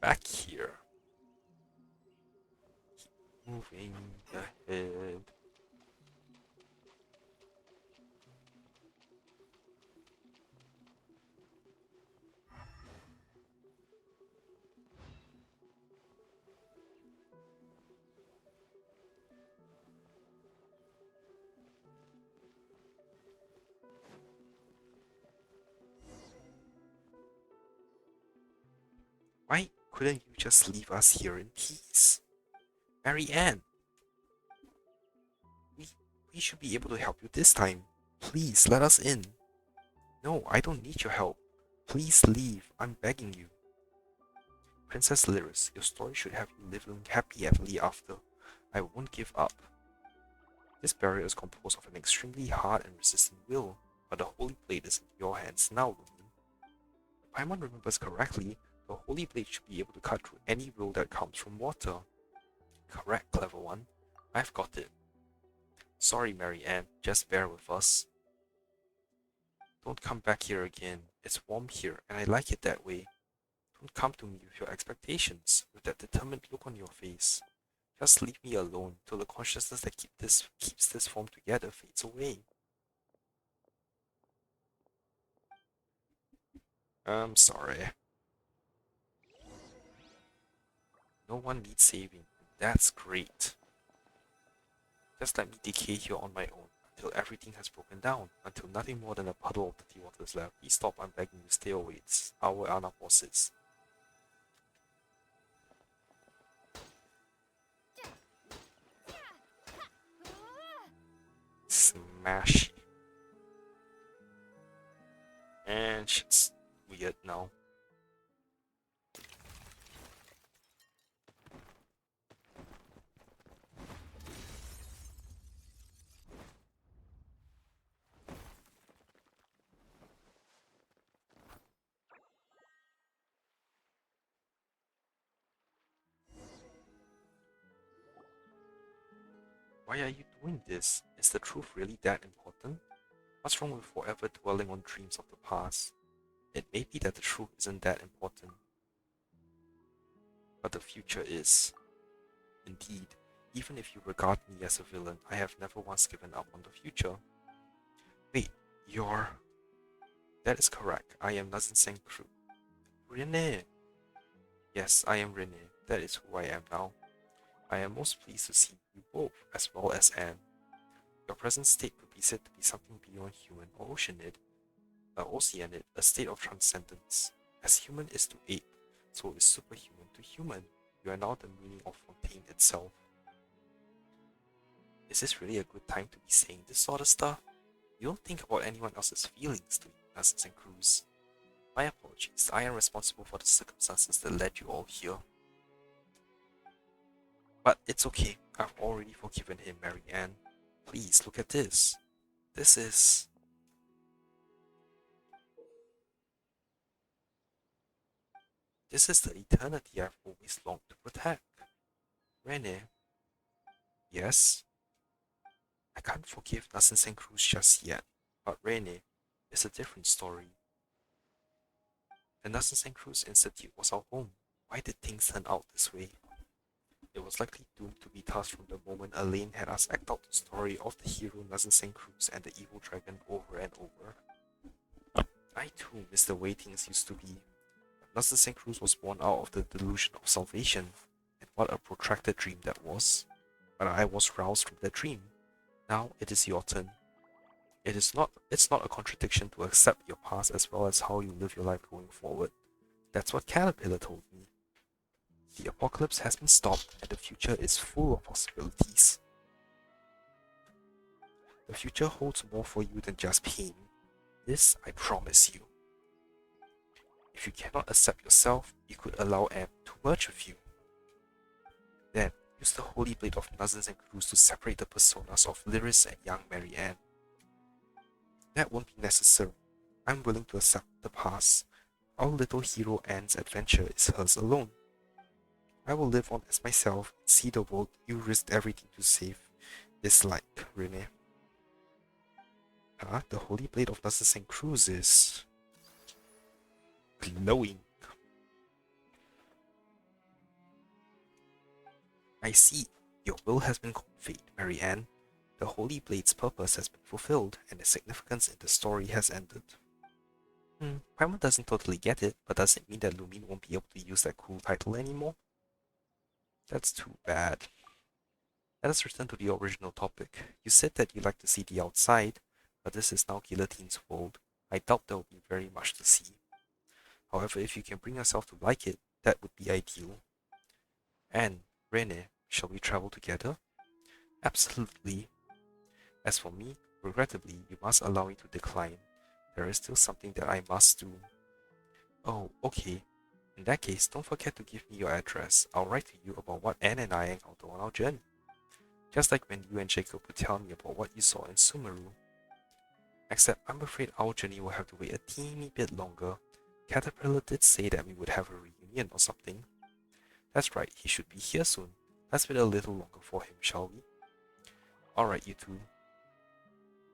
Back here. Moving ahead. Why couldn't you just leave us here in peace? Mary Ann, we, we should be able to help you this time. Please let us in. No, I don't need your help. Please leave, I'm begging you. Princess Lyris, your story should have you living happy ever after. I won't give up. This barrier is composed of an extremely hard and resistant will, but the Holy Blade is in your hands now, Lumen. If Paimon remembers correctly, the Holy Blade should be able to cut through any will that comes from water. Correct, clever one. I've got it. Sorry, Mary Ann, just bear with us. Don't come back here again. It's warm here, and I like it that way. Don't come to me with your expectations, with that determined look on your face. Just leave me alone till the consciousness that keeps this form together fades away. I'm sorry. No one needs saving. That's great. Just let me decay here on my own, until everything has broken down, until nothing more than a puddle of dirty water is left. Please stop, I'm begging you, stay away. It's our Anna bosses. Smash. And shit's weird now. Why are you doing this? Is the truth really that important? What's wrong with forever dwelling on dreams of the past? It may be that the truth isn't that important, but the future is. Indeed, even if you regard me as a villain, I have never once given up on the future. Wait, you're... That is correct. I am Narzissenkreuz. Renee! Yes, I am Renee. That is who I am now. I am most pleased to see you both, as well as Anne. Your present state could be said to be something beyond human or oceanid, a state of transcendence. As human is to ape, so is superhuman to human. You are now the meaning of Fontaine itself. Is this really a good time to be saying this sort of stuff? You don't think about anyone else's feelings, do you, Narzissenkreuz? My apologies, I am responsible for the circumstances that led you all here. But it's okay, I've already forgiven him, Mary Ann. Please, look at this. This is the eternity I've always longed to protect. Renee. Yes? I can't forgive Narzissenkreuz just yet, but Renee is a different story. The Narzissenkreuz Institute was our home. Why did things turn out this way? It was likely doomed to be tossed from the moment Elaine had us act out the story of the hero Narzissenkreuz and the evil dragon over and over. I too miss the way things used to be. Narzissenkreuz was born out of the delusion of salvation, and what a protracted dream that was. But I was roused from that dream. Now it is your turn. It's not a contradiction to accept your past as well as how you live your life going forward. That's what Caterpillar told me. The apocalypse has been stopped and the future is full of possibilities. The future holds more for you than just pain. This I promise you. If you cannot accept yourself, you could allow Am to merge with you. Then, use the Holy Blade of Narzissenkreuz to separate the personas of Lyris and young Mary Ann. That won't be necessary. I'm willing to accept the past. Our little hero Anne's adventure is hers alone. I will live on as myself and see the world you risked everything to save is like, Renee. The Holy Blade of Narzissenkreuz is glowing. I see. Your will has been conveyed, Mary Ann. The Holy Blade's purpose has been fulfilled, and its significance in the story has ended. Paimon doesn't totally get it, but does it mean that Lumine won't be able to use that cool title anymore? That's too bad. Let us return to the original topic. You said that you like to see the outside, but this is now Guillotine's world. I doubt there will be very much to see. However, if you can bring yourself to like it, that would be ideal. And, Rene, shall we travel together? Absolutely. As for me, regrettably, you must allow me to decline. There is still something that I must do. Oh, okay. In that case, don't forget to give me your address. I'll write to you about what Anne and I encountered on our journey. Just like when you and Jacob would tell me about what you saw in Sumeru. Except I'm afraid our journey will have to wait a teeny bit longer. Caterpillar did say that we would have a reunion or something. That's right, he should be here soon. Let's wait a little longer for him, shall we? Alright, you two.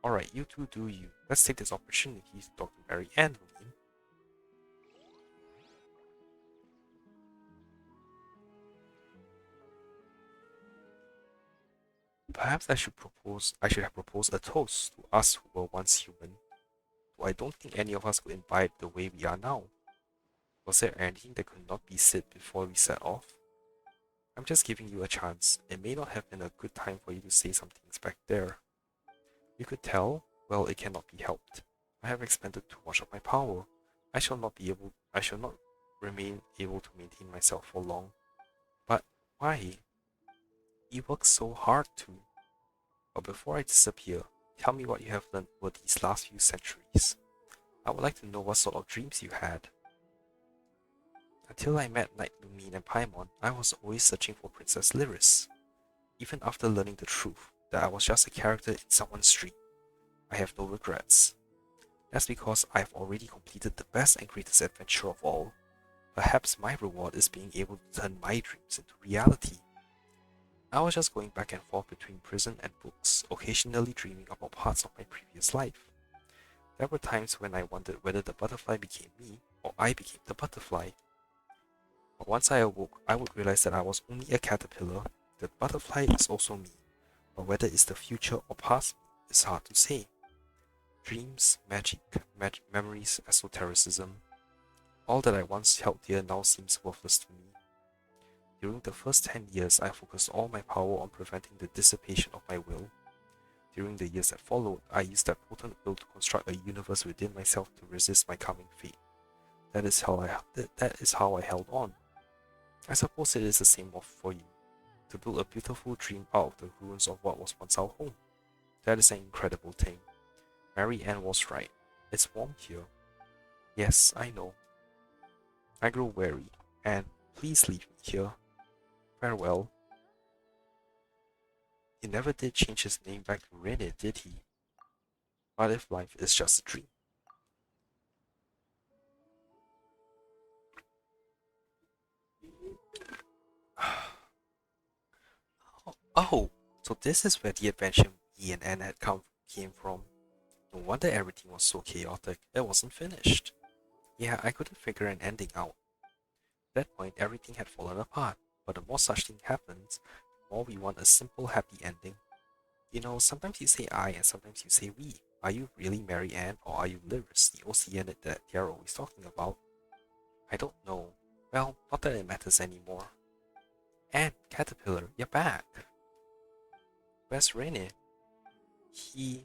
Alright, you two do you. Let's take this opportunity to talk to Mary and Lumine. Perhaps I should have proposed a toast to us who were once human. Though I don't think any of us could imbibe the way we are now. Was there anything that could not be said before we set off? I'm just giving you a chance. It may not have been a good time for you to say some things back there. You could tell? Well, it cannot be helped. I have expended too much of my power. I shall not remain able to maintain myself for long. But why? You work so hard to. But before I disappear, tell me what you have learned over these last few centuries. I would like to know what sort of dreams you had. Until I met Knight Lumine and Paimon, I was always searching for Princess Lyris. Even after learning the truth, that I was just a character in someone's dream, I have no regrets. That's because I have already completed the best and greatest adventure of all. Perhaps my reward is being able to turn my dreams into reality. I was just going back and forth between prison and books, occasionally dreaming about parts of my previous life. There were times when I wondered whether the butterfly became me, or I became the butterfly. But once I awoke, I would realize that I was only a caterpillar. The butterfly is also me, but whether it's the future or past is hard to say. Dreams, magic, memories, esotericism. All that I once held dear now seems worthless to me. During the first 10 years, I focused all my power on preventing the dissipation of my will. During the years that followed, I used that potent will to construct a universe within myself to resist my coming fate. That is how I held on. I suppose it is the same for you, to build a beautiful dream out of the ruins of what was once our home. That is an incredible thing. Mary Ann was right. It's warm here. Yes, I know. I grow weary, and please leave me here. Farewell. He never did change his name back to Rene, did he? What if life is just a dream? Oh, so this is where the adventure he and Anne had came from. No wonder everything was so chaotic. It wasn't finished. Yeah, I couldn't figure an ending out. At that point, everything had fallen apart. But the more such thing happens, the more we want a simple, happy ending. You know, sometimes you say I and sometimes you say we. Are you really Mary Ann or are you Lyris, the Oceanid that they're always talking about? I don't know. Well, not that it matters anymore. And Caterpillar, you're back. Where's Rene? He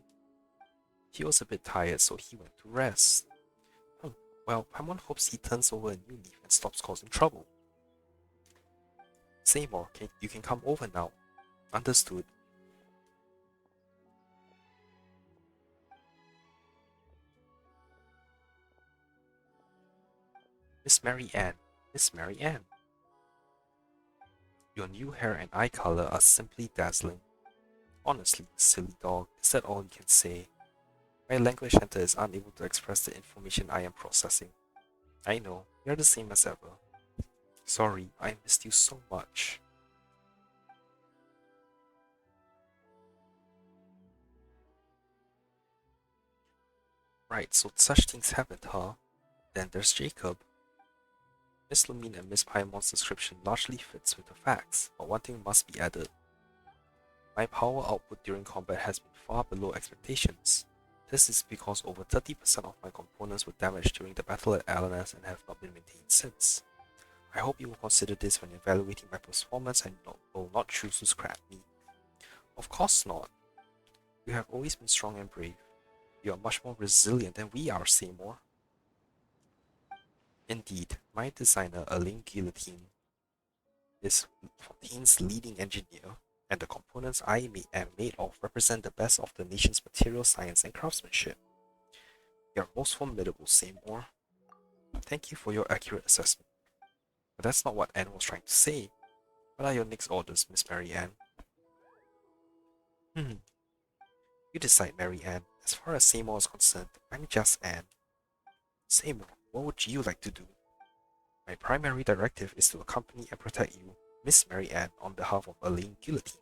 was a bit tired, so he went to rest. Oh, well, Paimon hopes he turns over a new leaf and stops causing trouble. Seymour, you can come over now. Understood. Miss Mary Ann. Miss Mary Ann. Your new hair and eye color are simply dazzling. Honestly, silly dog, is that all you can say? My language center is unable to express the information I am processing. I know, you're the same as ever. Sorry, I missed you so much. Right, so such things happened, huh? Then there's Jacob. Miss Lumine and Miss Paimon's description largely fits with the facts, but one thing must be added. My power output during combat has been far below expectations. This is because over 30% of my components were damaged during the battle at LNS and have not been maintained since. I hope you will consider this when evaluating my performance and will not choose to scrap me. Of course not. You have always been strong and brave. You are much more resilient than we are, Seymour. Indeed, my designer, Alain Guillotine, is Fontaine's leading engineer, and the components I am made of represent the best of the nation's material science and craftsmanship. You are most formidable, Seymour. Thank you for your accurate assessment. But that's not what Anne was trying to say. What are your next orders, Miss Mary Ann? You decide, Mary Ann. As far as Seymour is concerned, I'm just Anne. Seymour, what would you like to do? My primary directive is to accompany and protect you, Miss Mary Ann, on behalf of Alain Guillotine.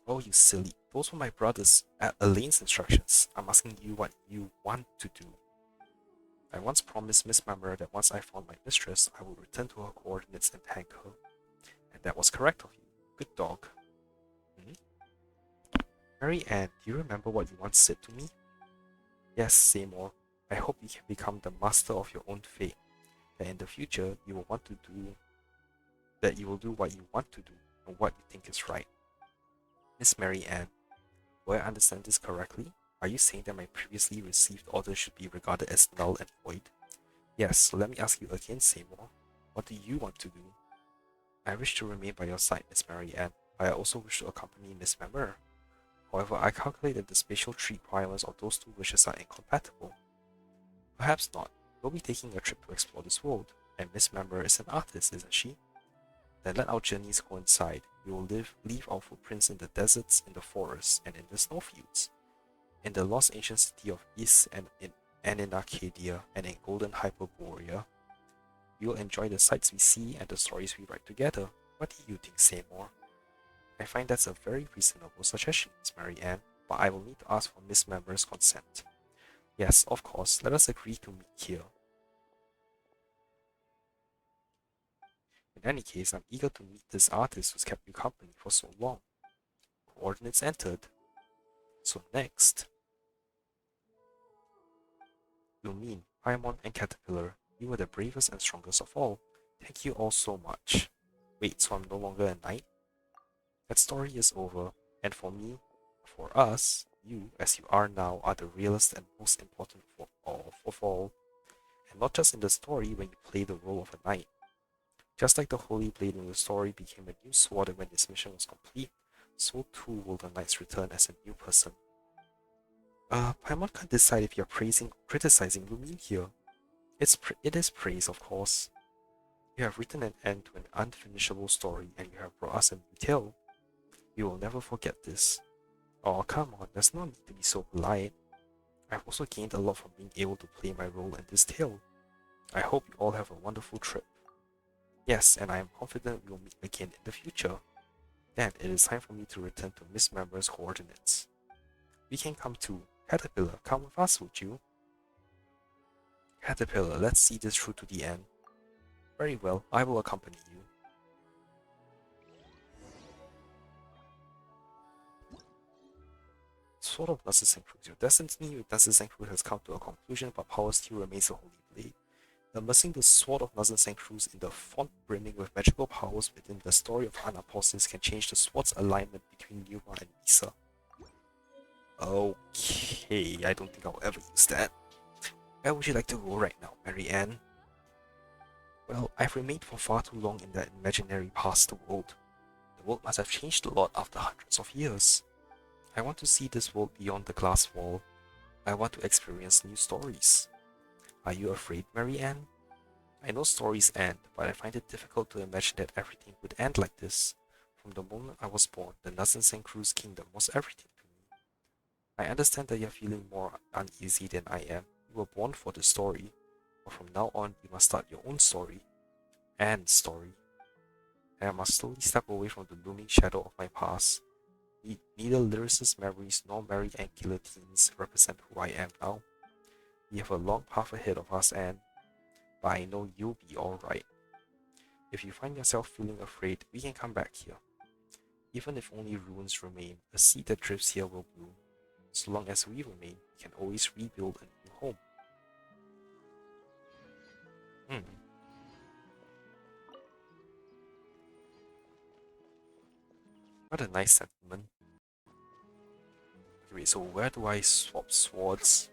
Oh, you silly. Those were my brothers at Elaine's instructions. I'm asking you what you want to do. I once promised Miss Mammer that once I found my mistress, I would return to her coordinates and thank her. And that was correct of you. Good dog. Mary Ann, do you remember what you once said to me? Yes, Seymour. I hope you can become the master of your own fate. That in the future you will want to do that you will do what you want to do and what you think is right. Miss Mary Ann, do I understand this correctly? Are you saying that my previously received orders should be regarded as null and void? Yes, so let me ask you again, Seymour. What do you want to do? I wish to remain by your side, Miss Mary Ann, but I also wish to accompany Miss Mammer. However, I calculate that the spatial tree requirements of those two wishes are incompatible. Perhaps not. We'll be taking a trip to explore this world, and Miss Mammer is an artist, isn't she? Then let our journeys coincide. We will leave our footprints in the deserts, in the forests, and in the snowfields. In the lost ancient city of Is and in Arcadia, and in golden Hyperborea. We will enjoy the sights we see and the stories we write together. What do you think, Seymour? I find that's a very reasonable suggestion, Miss Mary Ann, but I will need to ask for Miss Mammer's consent. Yes, of course, let us agree to meet here. In any case, I'm eager to meet this artist who's kept you company for so long. Coordinates entered. So next, Lumine, Paimon, and Caterpillar, you were the bravest and strongest of all. Thank you all so much. Wait, so I'm no longer a knight? That story is over, and for me, for us, you, as you are now, are the realest and most important of all. And not just in the story when you play the role of a knight. Just like the Holy Blade in the story became a new sword when its mission was complete, so too will the knights return as a new person. Paimon can't decide if you're praising or criticizing Lumine here. It is praise, of course. You have written an end to an unfinishable story, and you have brought us a new tale. We will never forget this. Oh, come on, there's no need to be so polite. I've also gained a lot from being able to play my role in this tale. I hope you all have a wonderful trip. Yes, and I am confident we will meet again in the future. Then it is time for me to return to Miss Mammer's coordinates. We can come too. Caterpillar, come with us, would you? Caterpillar, let's see this through to the end. Very well, I will accompany you. Sword of Narzissenkreuz. Your destiny with Narzissenkreuz has come to a conclusion, but power still remains a holy blade. Immersing the Sword of Narzissenkreuz in the font brimming with magical powers within the story of Anaposis can change the sword's alignment between Numa and Misa. Okay, I don't think I'll ever use that. Where would you like to go right now, Mary Ann? Well, I've remained for far too long in that imaginary past world. The world must have changed a lot after hundreds of years. I want to see this world beyond the glass wall. I want to experience new stories. Are you afraid, Mary Ann? I know stories end, but I find it difficult to imagine that everything would end like this. From the moment I was born, the Narzissenkreuz kingdom was everything to me. I understand that you're feeling more uneasy than I am. You were born for the story, but from now on, you must start your own story. And story. And I must slowly step away from the looming shadow of my past. Neither lyricist memories nor Mary Ann guillotines represent who I am now. We have a long path ahead of us, Anne, but I know you'll be alright. If you find yourself feeling afraid, we can come back here. Even if only ruins remain, a seed that drifts here will bloom. So long as we remain, we can always rebuild a new home. What a nice sentiment. Wait, so where do I swap swords?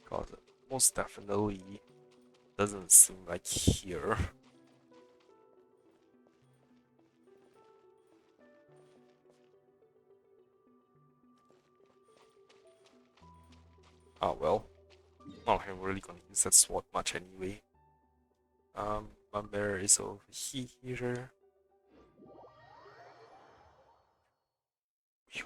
God, most definitely doesn't seem like here. Oh well. Not like I'm really gonna use that sword much anyway. My mirror is over here. Phew.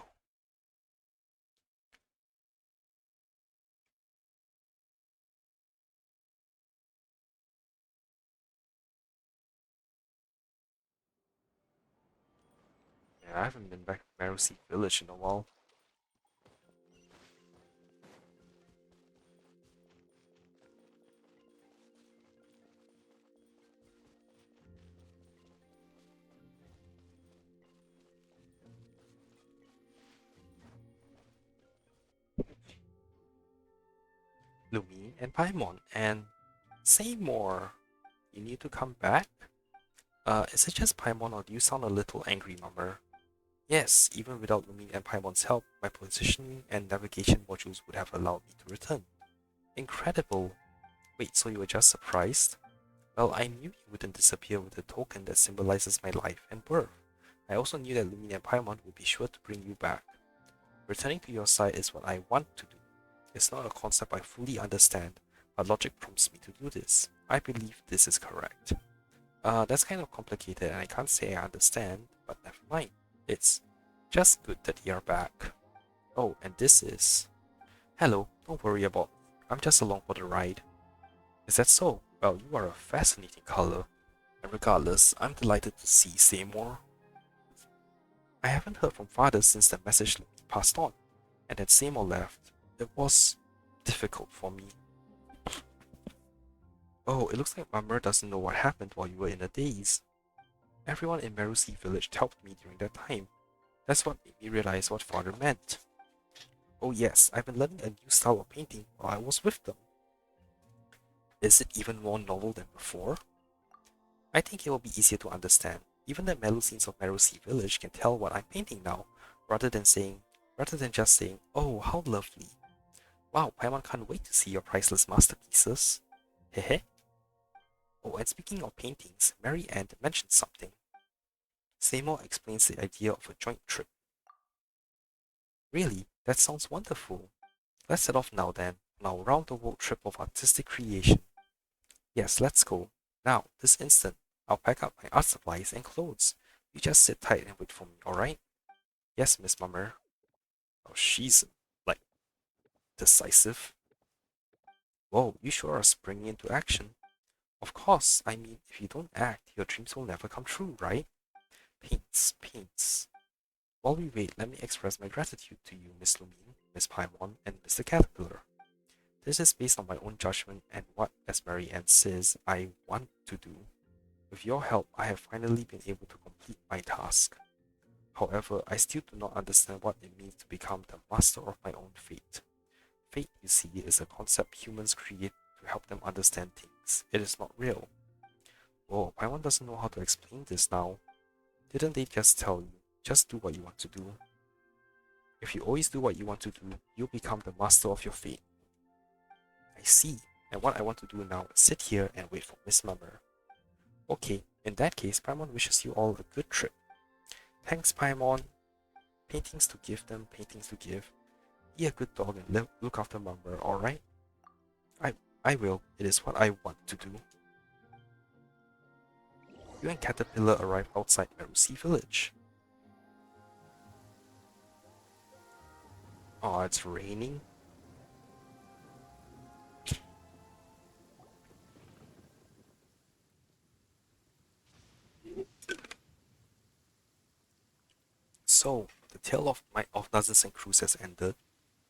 Yeah, I haven't been back to Merusi Village in a while. Lumi and Paimon, and say more. You need to come back? Is it just Paimon or do you sound a little angry, Mummer? Yes, even without Lumi and Paimon's help, my positioning and navigation modules would have allowed me to return. Incredible! Wait, so you were just surprised? Well, I knew you wouldn't disappear with the token that symbolizes my life and birth. I also knew that Lumi and Paimon would be sure to bring you back. Returning to your side is what I want to do. It's not a concept I fully understand, but logic prompts me to do this. I believe this is correct. That's kind of complicated and I can't say I understand, but never mind. It's just good that you're back. Oh, and this is... Hello, don't worry about me. I'm just along for the ride. Is that so? Well, you are a fascinating color. And regardless, I'm delighted to see Seymour. I haven't heard from father since the message passed on, and that Seymour left. It was difficult for me. Oh, it looks like Mummer doesn't know what happened while you were in a daze. Everyone in Merusi village helped me during that time. That's what made me realize what father meant. Oh yes, I've been learning a new style of painting while I was with them. Is it even more novel than before? I think it will be easier to understand. Even the Melusines of Merusi village can tell what I'm painting now, rather than just saying, oh, how lovely. Wow, Paimon can't wait to see your priceless masterpieces. Hehe. Oh, and speaking of paintings, Mary Ann mentioned something. Seymour explains the idea of a joint trip. Really? That sounds wonderful. Let's set off now then, on our round-the-world trip of artistic creation. Yes, let's go. Now, this instant, I'll pack up my art supplies and clothes. You just sit tight and wait for me, alright? Yes, Miss Mummer. Oh, she's, like, decisive. Whoa, you sure are springing into action. Of course, I mean, if you don't act, your dreams will never come true, right? Paints, paints. While we wait, let me express my gratitude to you, Miss Lumine, Miss Paimon, and Mr. Caterpillar. This is based on my own judgment and what, as Mary Ann says, I want to do. With your help, I have finally been able to complete my task. However, I still do not understand what it means to become the master of my own fate. Fate, you see, is a concept humans create to help them understand things. It is not real. Oh, Paimon doesn't know how to explain this now. Didn't they just tell you, just do what you want to do? If you always do what you want to do, you'll become the master of your fate. I see, and what I want to do now is sit here and wait for Miss Mummer. Okay, in that case, Paimon wishes you all a good trip. Thanks, Paimon. Paintings to give them, paintings to give. Be a good dog and look after Mummer, alright? I will. It is what I want to do. You and Caterpillar arrive outside Merusi village. Oh, it's raining. So, the tale of Narzissenkreuz has ended.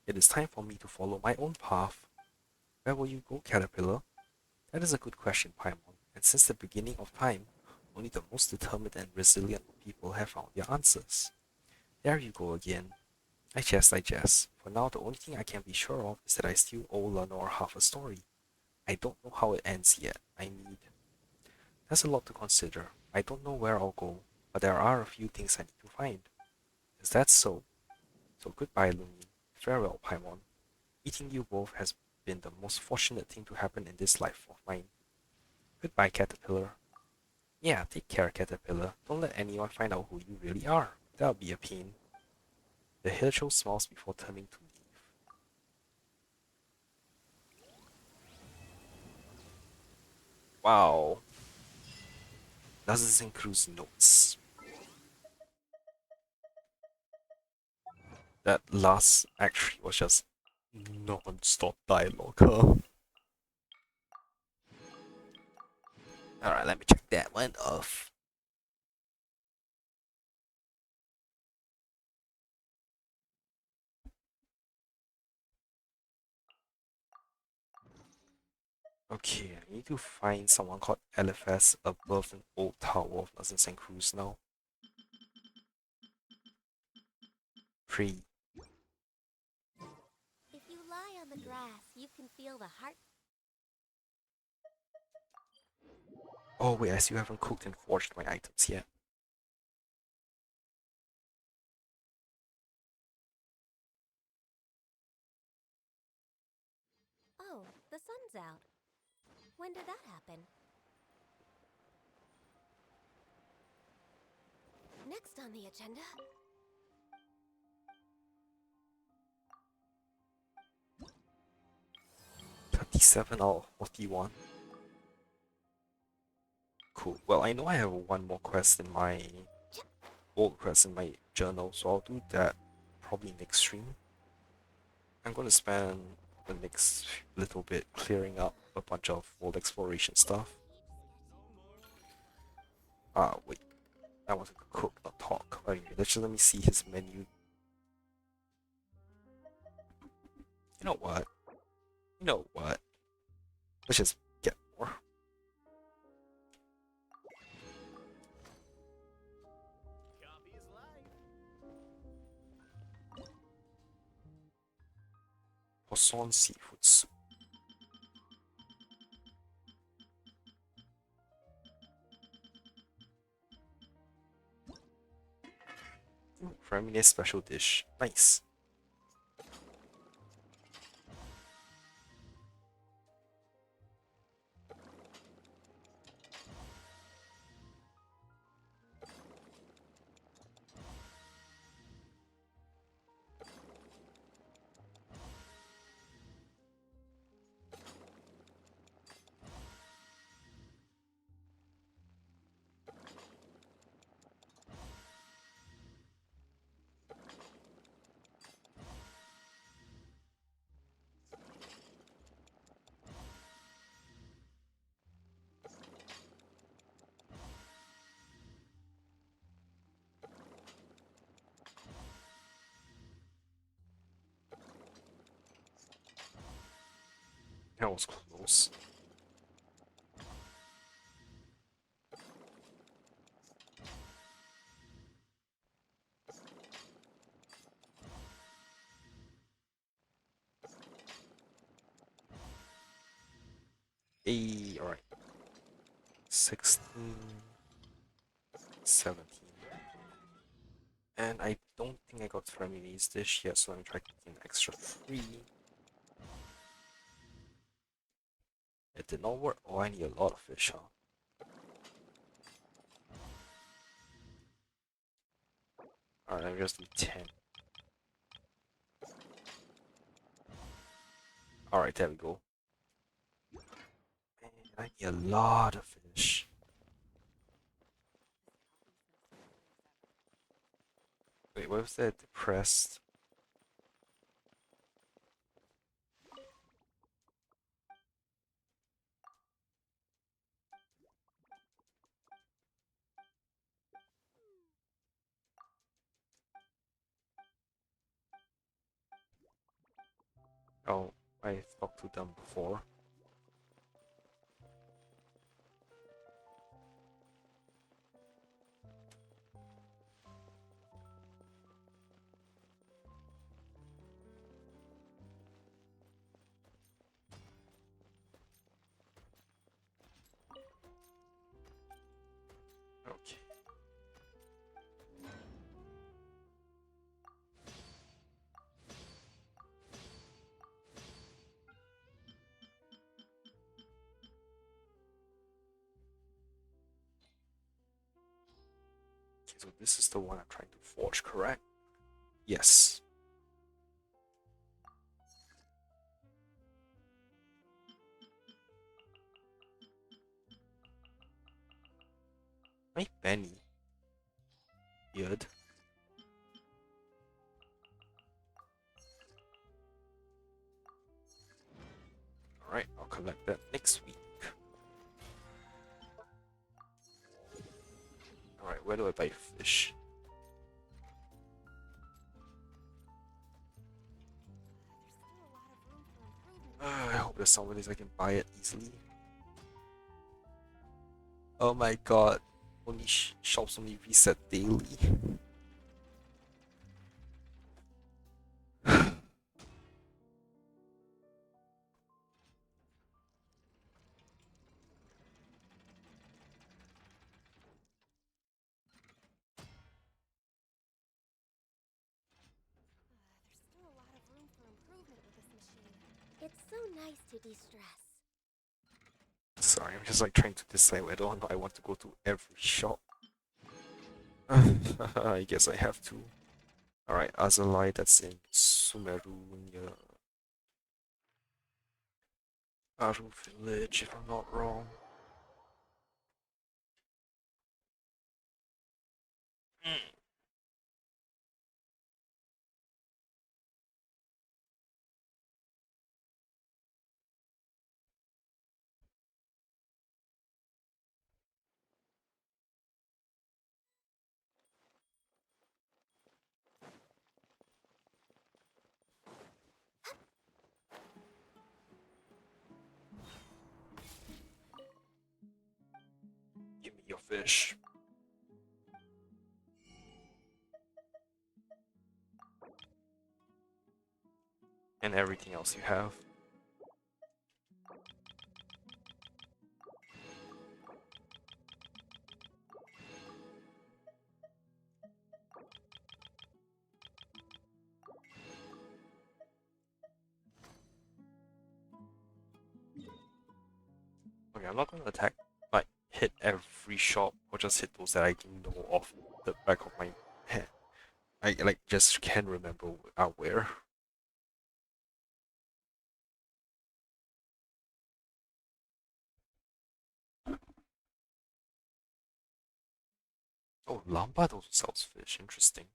It is time for me to follow my own path. Where will you go, Caterpillar? That is a good question, Paimon, and since the beginning of time, only the most determined and resilient people have found their answers. There you go again. I jest. For now, the only thing I can be sure of is that I still owe Lenore half a story. I don't know how it ends yet. There's a lot to consider. I don't know where I'll go, but there are a few things I need to find. Is that so? So goodbye, Lumi. Farewell, Paimon. Meeting you both has been the most fortunate thing to happen in this life of mine. Goodbye, Caterpillar. Yeah, take care, Caterpillar. Don't let anyone find out who you really are. That'll be a pain. The Hircho smiles before turning to leave. Wow. Narzissenkreuz notes. That last actually was just non-stop dialogue, huh? Alright, let me check that one off. Okay, I need to find someone called Eliphaz above an old tower of Narzissenkreuz now. Pre. If you lie on the grass, you can feel the heart. Oh wait, I still haven't cooked and forged my items yet. Oh, the sun's out. When did that happen? Next on the agenda. 37 out of 41. Cool. Well, I know I have one more quest in my old quest in my journal, so I'll do that probably next stream. I'm gonna spend the next little bit clearing up a bunch of old exploration stuff. Ah, wait. I wanted to cook, not talk. Anyway, let me see his menu. You know what? You know what? Let's just get more. Poisson seafood soup. Reminisce special dish. Nice. That was close. Hey, alright. 16, 17. And I don't think I got Remini's dish yet, so I'm trying to get an extra 3. It did not work. Oh, I need a lot of fish, huh? Alright, I just need 10. Alright, there we go. Man, I need a lot of fish. what was that? Depressed. Oh, I talked to them before. Okay. Okay, so this is the one I'm trying to forge, correct? Yes. Hey, Benny. Weird. Alright, I'll collect that next week. Alright, where do I buy fish? I hope there's some ways I can buy it easily. Oh my god. Only shops only reset daily. There's still a lot of room for improvement with this machine. It's so nice to de-stress. Sorry, I'm just like trying to decide whether or not I want to go to every shop. I guess I have to. Alright, Azalai, that's in Sumeru near Aru village, if I'm not wrong. Give me your fish. And everything else you have. Okay, I'm not gonna attack, like, hit every shop, or just hit those that I know off the back of my head. I, like, just can't remember where. Oh, Lombard also sells fish, interesting.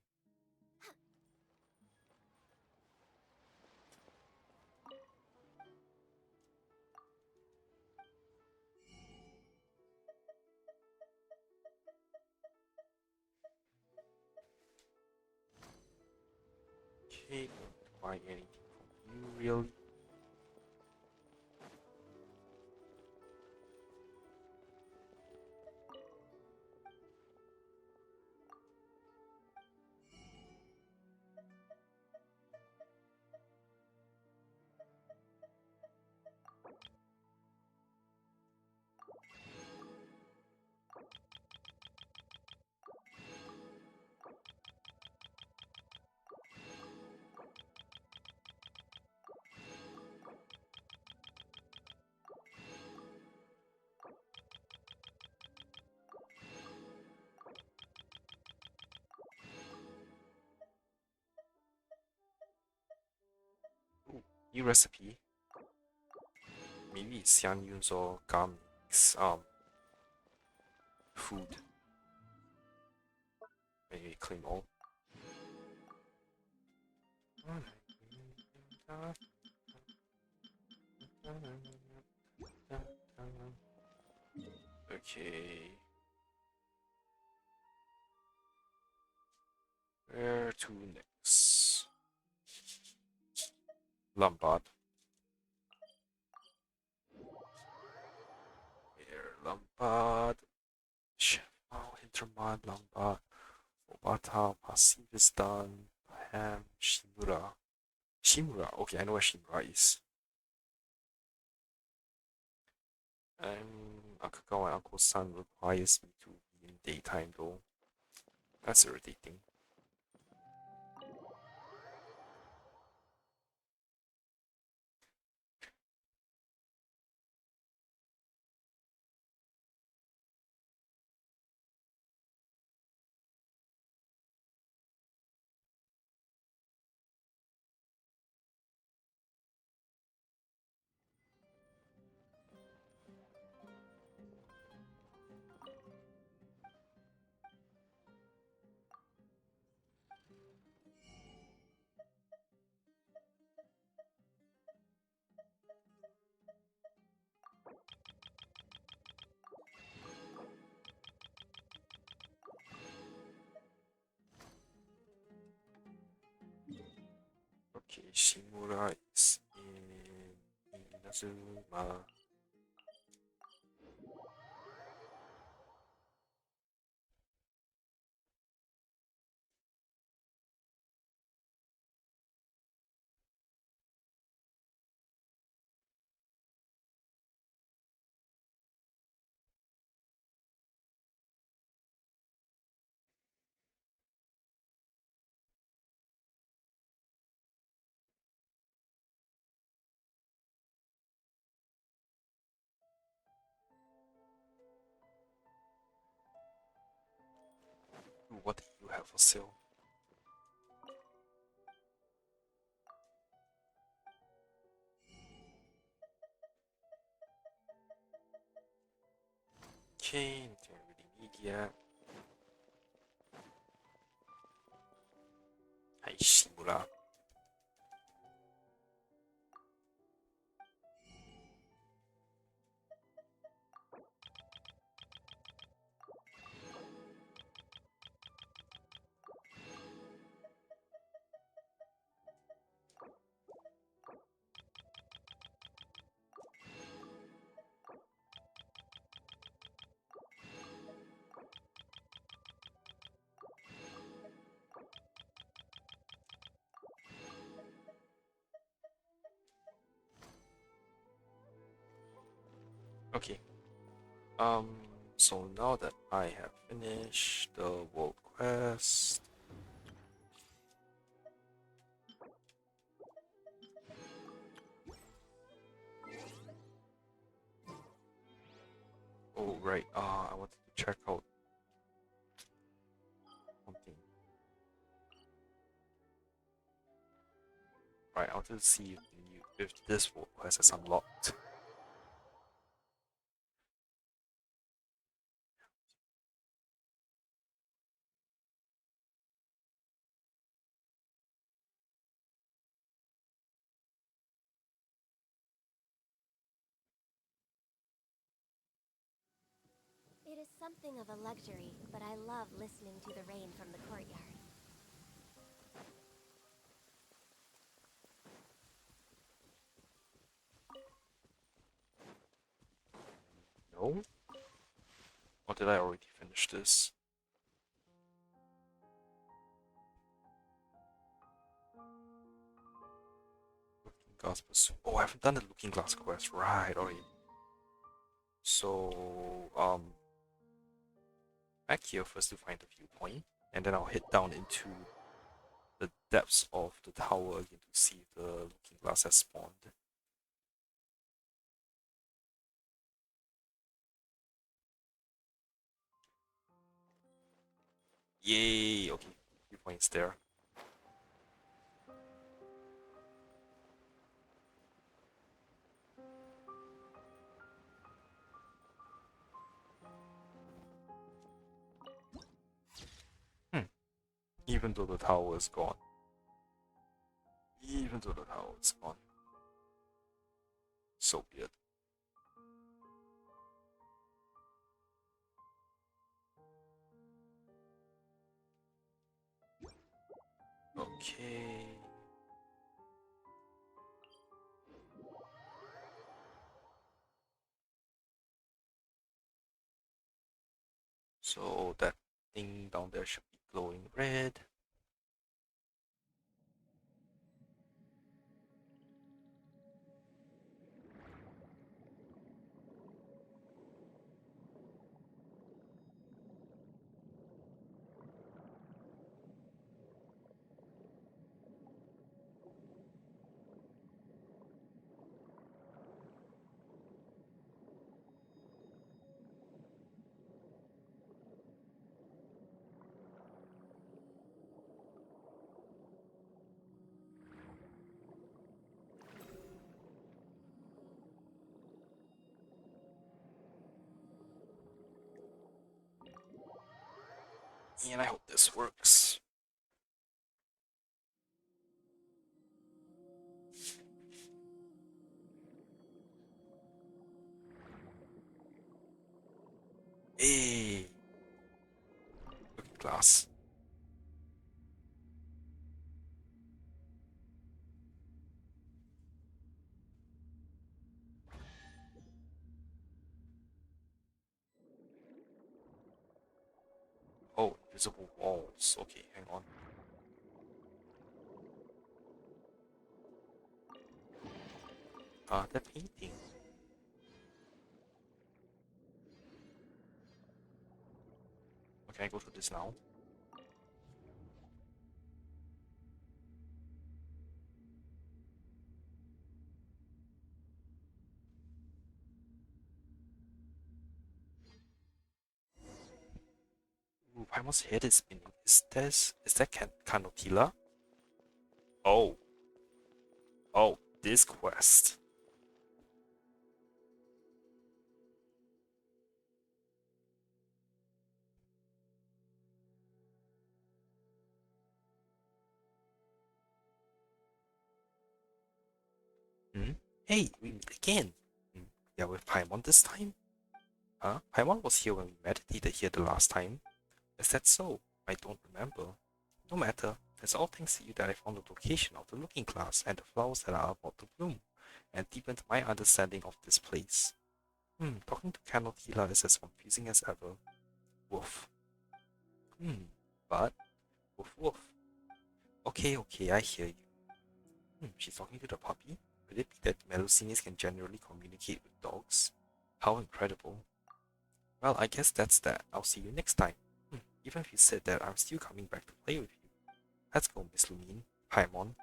Okay, don't buy anything from you, really. Ooh, new recipe. Maybe it's Xian Yun's or Gam's food. Maybe claim all. Okay. Where to next? Lombard. Here, Lombard. Oh, Hintermand, Lombard. Obata, Passive is done. Ham, Shimura. Shimura, okay, I know where Shimura is. Akagawa and Uncle Sun requires me to be in daytime though. That's irritating. Okay, Shimura is in Inazuma. What do you have for sale? Okay, nothing I really need yet. Hi, Shimura. Okay. So now that I have finished the world quest, oh right, I wanted to check out something. Right, I wanted to see if this world quest is unlocked. It is something of a luxury, but I love listening to the rain from the courtyard. No? Or did I already finish this? Looking Glass Pursuit. Oh, I haven't done the Looking Glass quest. Right, already. So, back here first to find the viewpoint, and then I'll head down into the depths of the tower again to see if the Looking Glass has spawned. Yay! Okay, viewpoint's there. Even though the tower is gone. Even though the tower is gone. So weird. Okay. So that thing down there should be glowing red. And I hope this works. Hey! Looking glass. Oh, invisible walls. Okay, hang on. That painting. Okay, I go through this now. Ooh, Paimon's head is spinning. Is that Canotilla? Oh. Oh, this quest. Hmm? Hey, we meet again. Hmm. Yeah, with Paimon this time? Huh? Paimon was here when we meditated here the last time. Is that so? I don't remember. No matter. It's all thanks to you that I found the location of the looking glass and the flowers that are about to bloom, and deepened my understanding of this place. Talking to Canotilla is as confusing as ever. Woof. But, woof woof. Okay, I hear you. She's talking to the puppy? Could it be that Melusines can generally communicate with dogs? How incredible. Well, I guess that's that. I'll see you next time. Even if you said that, I'm still coming back to play with you. Let's go, Miss Lumine. Paimon.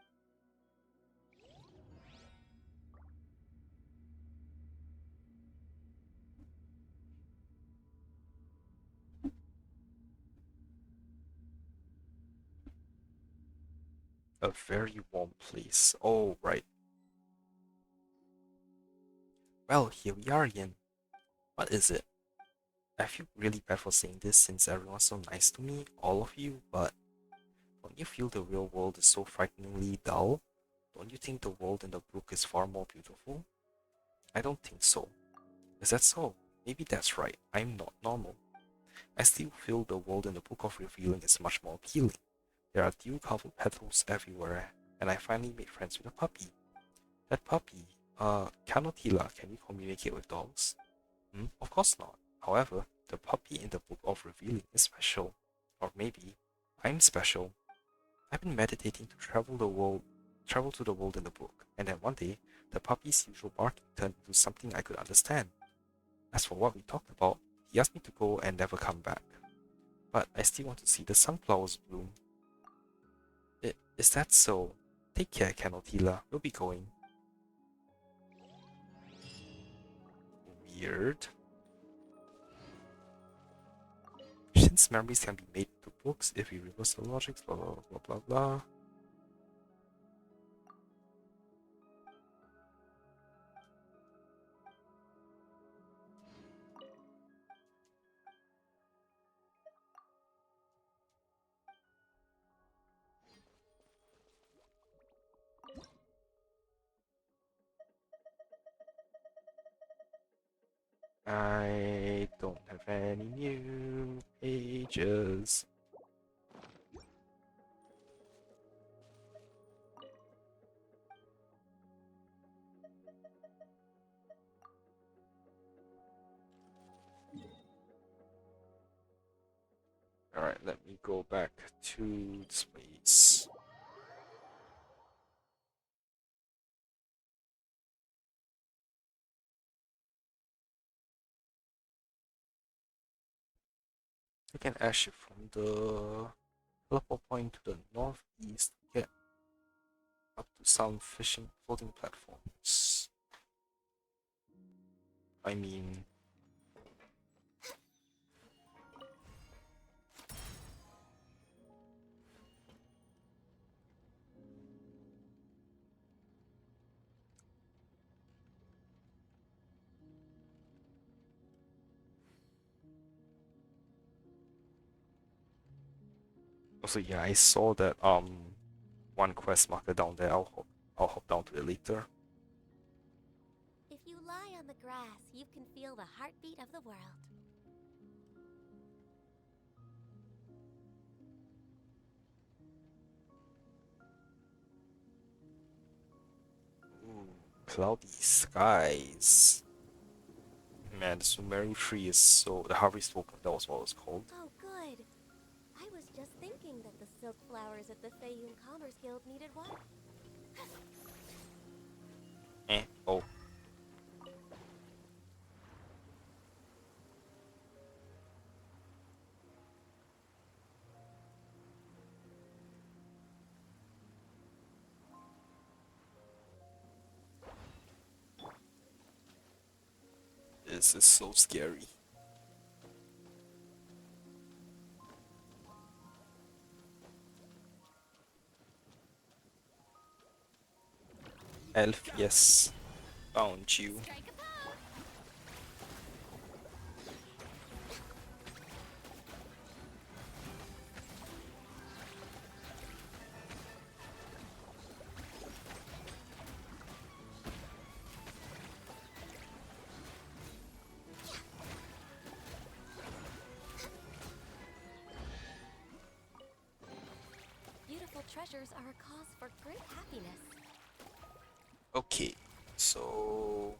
A very warm place. Oh, right. Well, here we are again. What is it? I feel really bad for saying this since everyone's so nice to me, all of you, but don't you feel the real world is so frighteningly dull? Don't you think the world in the book is far more beautiful? I don't think so. Is that so? Maybe that's right. I'm not normal. I still feel the world in the Book of Revealing is much more appealing. There are dew-covered petals everywhere, and I finally made friends with a puppy. That puppy, Canotilla, can you communicate with dogs? Of course not. However, the puppy in the Book of Revealing is special. Or maybe I'm special. I've been meditating to travel to the world in the book, and then one day, the puppy's usual barking turned into something I could understand. As for what we talked about, he asked me to go and never come back. But I still want to see the sunflowers bloom. Is that so? Take care, Canotilla. We'll be going. Weird. Since memories can be made into books if we reverse the logic, blah blah blah blah blah. I don't have any new pages. Alright, let me go back to this place. I can actually from the teleport point to the northeast get up to some fishing floating platforms. I mean, also yeah, I saw that one quest marker down there. I'll hop down to it later. If you lie on the grass, you can feel the heartbeat of the world. Ooh, cloudy skies. Man, the Sumeru tree is so the Harvest Token, that was what it was called. Oh, good. I was just thinking that the silk flowers at the Feiyun Commerce Guild needed water. Oh. This is so scary. Elf, yes. Found you. Strike a pose! Beautiful treasures are a cause for great happiness. Okay, so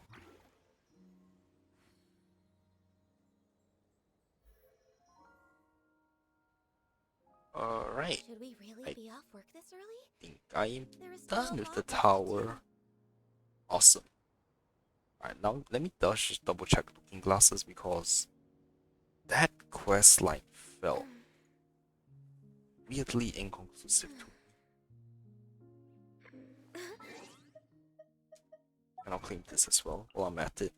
alright. Should we really I be off work this early? think I am There is still a done with lot the left to tower. do. Awesome. Alright, now let me just double check looking glasses because that quest line felt weirdly inconclusive to me. And I'll claim this as well while I'm at it.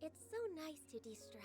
It's so nice to de-stress.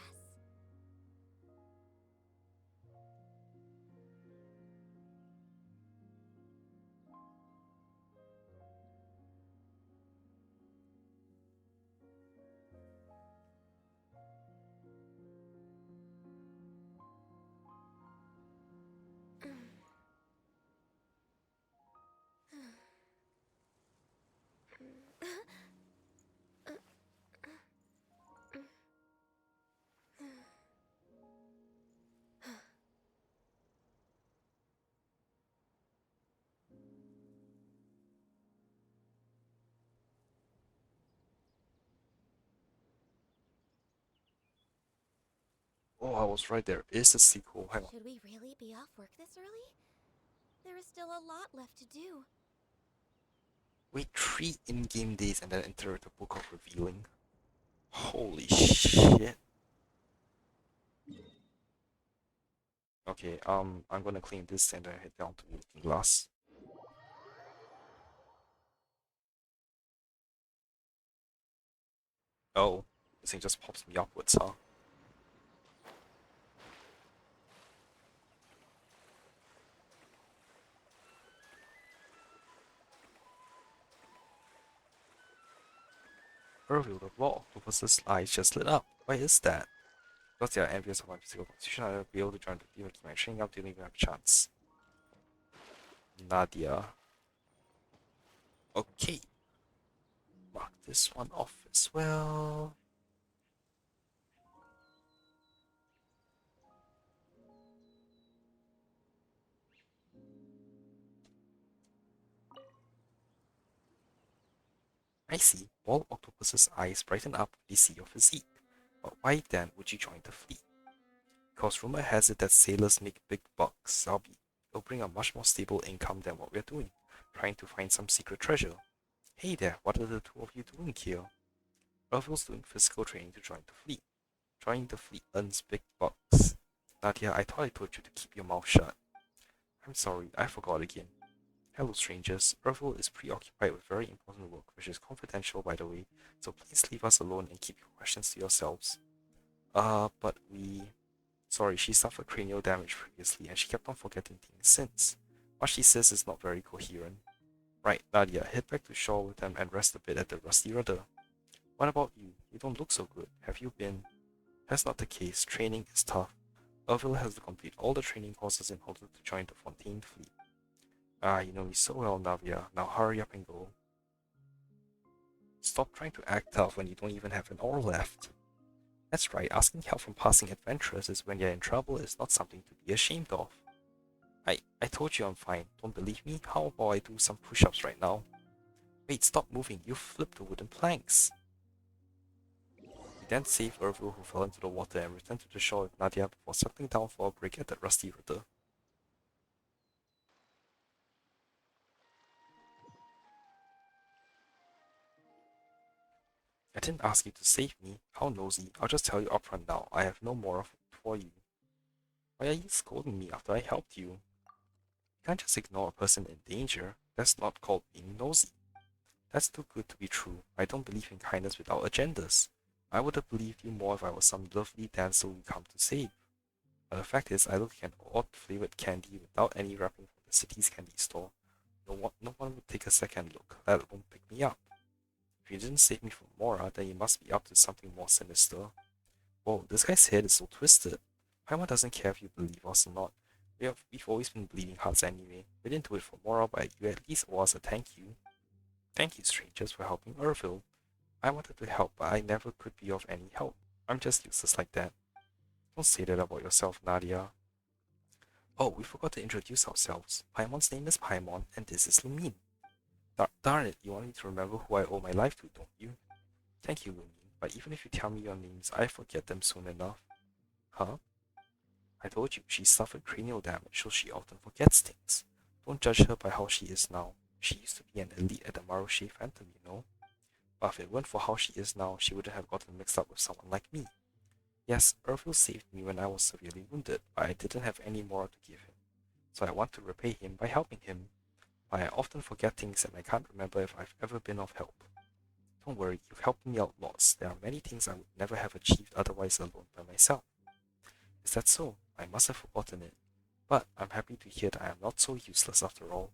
Oh, I was right, there is a sequel. Hang on. Should we really be off work this early? There is still a lot left to do. Wait, 3 in-game days and then enter the Book of Revealing. Holy shit. Okay, I'm gonna clean this and then head down to Looking Glass. Oh, This thing just pops me upwards, huh? Irville, the raw octopus's eyes just lit up. Why is that? Because they are envious of my physical constitution, I'll be able to join the team and keep my training up, didn't even have a chance. Nadia. Okay. Mark this one off as well. I see. All octopus's eyes brighten up when they see your physique. But why then would you join the fleet? Because rumor has it that sailors make big bucks. It'll bring a much more stable income than what we're doing, trying to find some secret treasure. Hey there, what are the two of you doing here? Irville's doing physical training to join the fleet. Joining the fleet earns big bucks. Nadia, I thought I told you to keep your mouth shut. I'm sorry, I forgot again. Hello strangers, Irville is preoccupied with very important work, which is confidential by the way, so please leave us alone and keep your questions to yourselves. But we... Sorry, she suffered cranial damage previously and she kept on forgetting things since. What she says is not very coherent. Right, Nadia, head back to shore with them and rest a bit at the Rusty Rudder. What about you? You don't look so good. Have you been? That's not the case. Training is tough. Irville has to complete all the training courses in order to join the Fontaine fleet. Ah, you know me so well, Navia. Now hurry up and go. Stop trying to act tough when you don't even have an oar left. That's right, asking help from passing adventurers is when you're in trouble is not something to be ashamed of. I told you I'm fine. Don't believe me? How about I do some push-ups right now? Wait, stop moving. You flipped the wooden planks. He then saved Irville, who fell into the water, and returned to the shore with Nadia before settling down for a break at the Rusty Rudder. I didn't ask you to save me. How nosy. I'll just tell you upfront now. I have no more for you. Why are you scolding me after I helped you? You can't just ignore a person in danger. That's not called being nosy. That's too good to be true. I don't believe in kindness without agendas. I would have believed you more if I was some lovely dancer we come to save. But the fact is, I look like an odd-flavored candy without any wrapping from the city's candy store. No one would take a second look, let alone pick me up. If you didn't save me from Mora, then you must be up to something more sinister. Whoa, this guy's head is so twisted. Paimon doesn't care if you believe us or not. We've always been bleeding hearts anyway. We didn't do it for Mora, but you at least owe us a thank you. Thank you, strangers, for helping Irville. I wanted to help, but I never could be of any help. I'm just useless like that. Don't say that about yourself, Nadia. Oh, we forgot to introduce ourselves. Paimon's name is Paimon, and this is Lumine. Darn it, you want me to remember who I owe my life to, don't you? Thank you, Lumine, but even if you tell me your names, I forget them soon enough. Huh? I told you, she suffered cranial damage, so she often forgets things. Don't judge her by how she is now. She used to be an elite at the Marochet Phantom, you know. But if it weren't for how she is now, she wouldn't have gotten mixed up with someone like me. Yes, Irville saved me when I was severely wounded, but I didn't have any more to give him. So I want to repay him by helping him. But I often forget things and I can't remember if I've ever been of help. Don't worry, you've helped me out lots. There are many things I would never have achieved otherwise alone by myself. Is that so? I must have forgotten it. But I'm happy to hear that I am not so useless after all.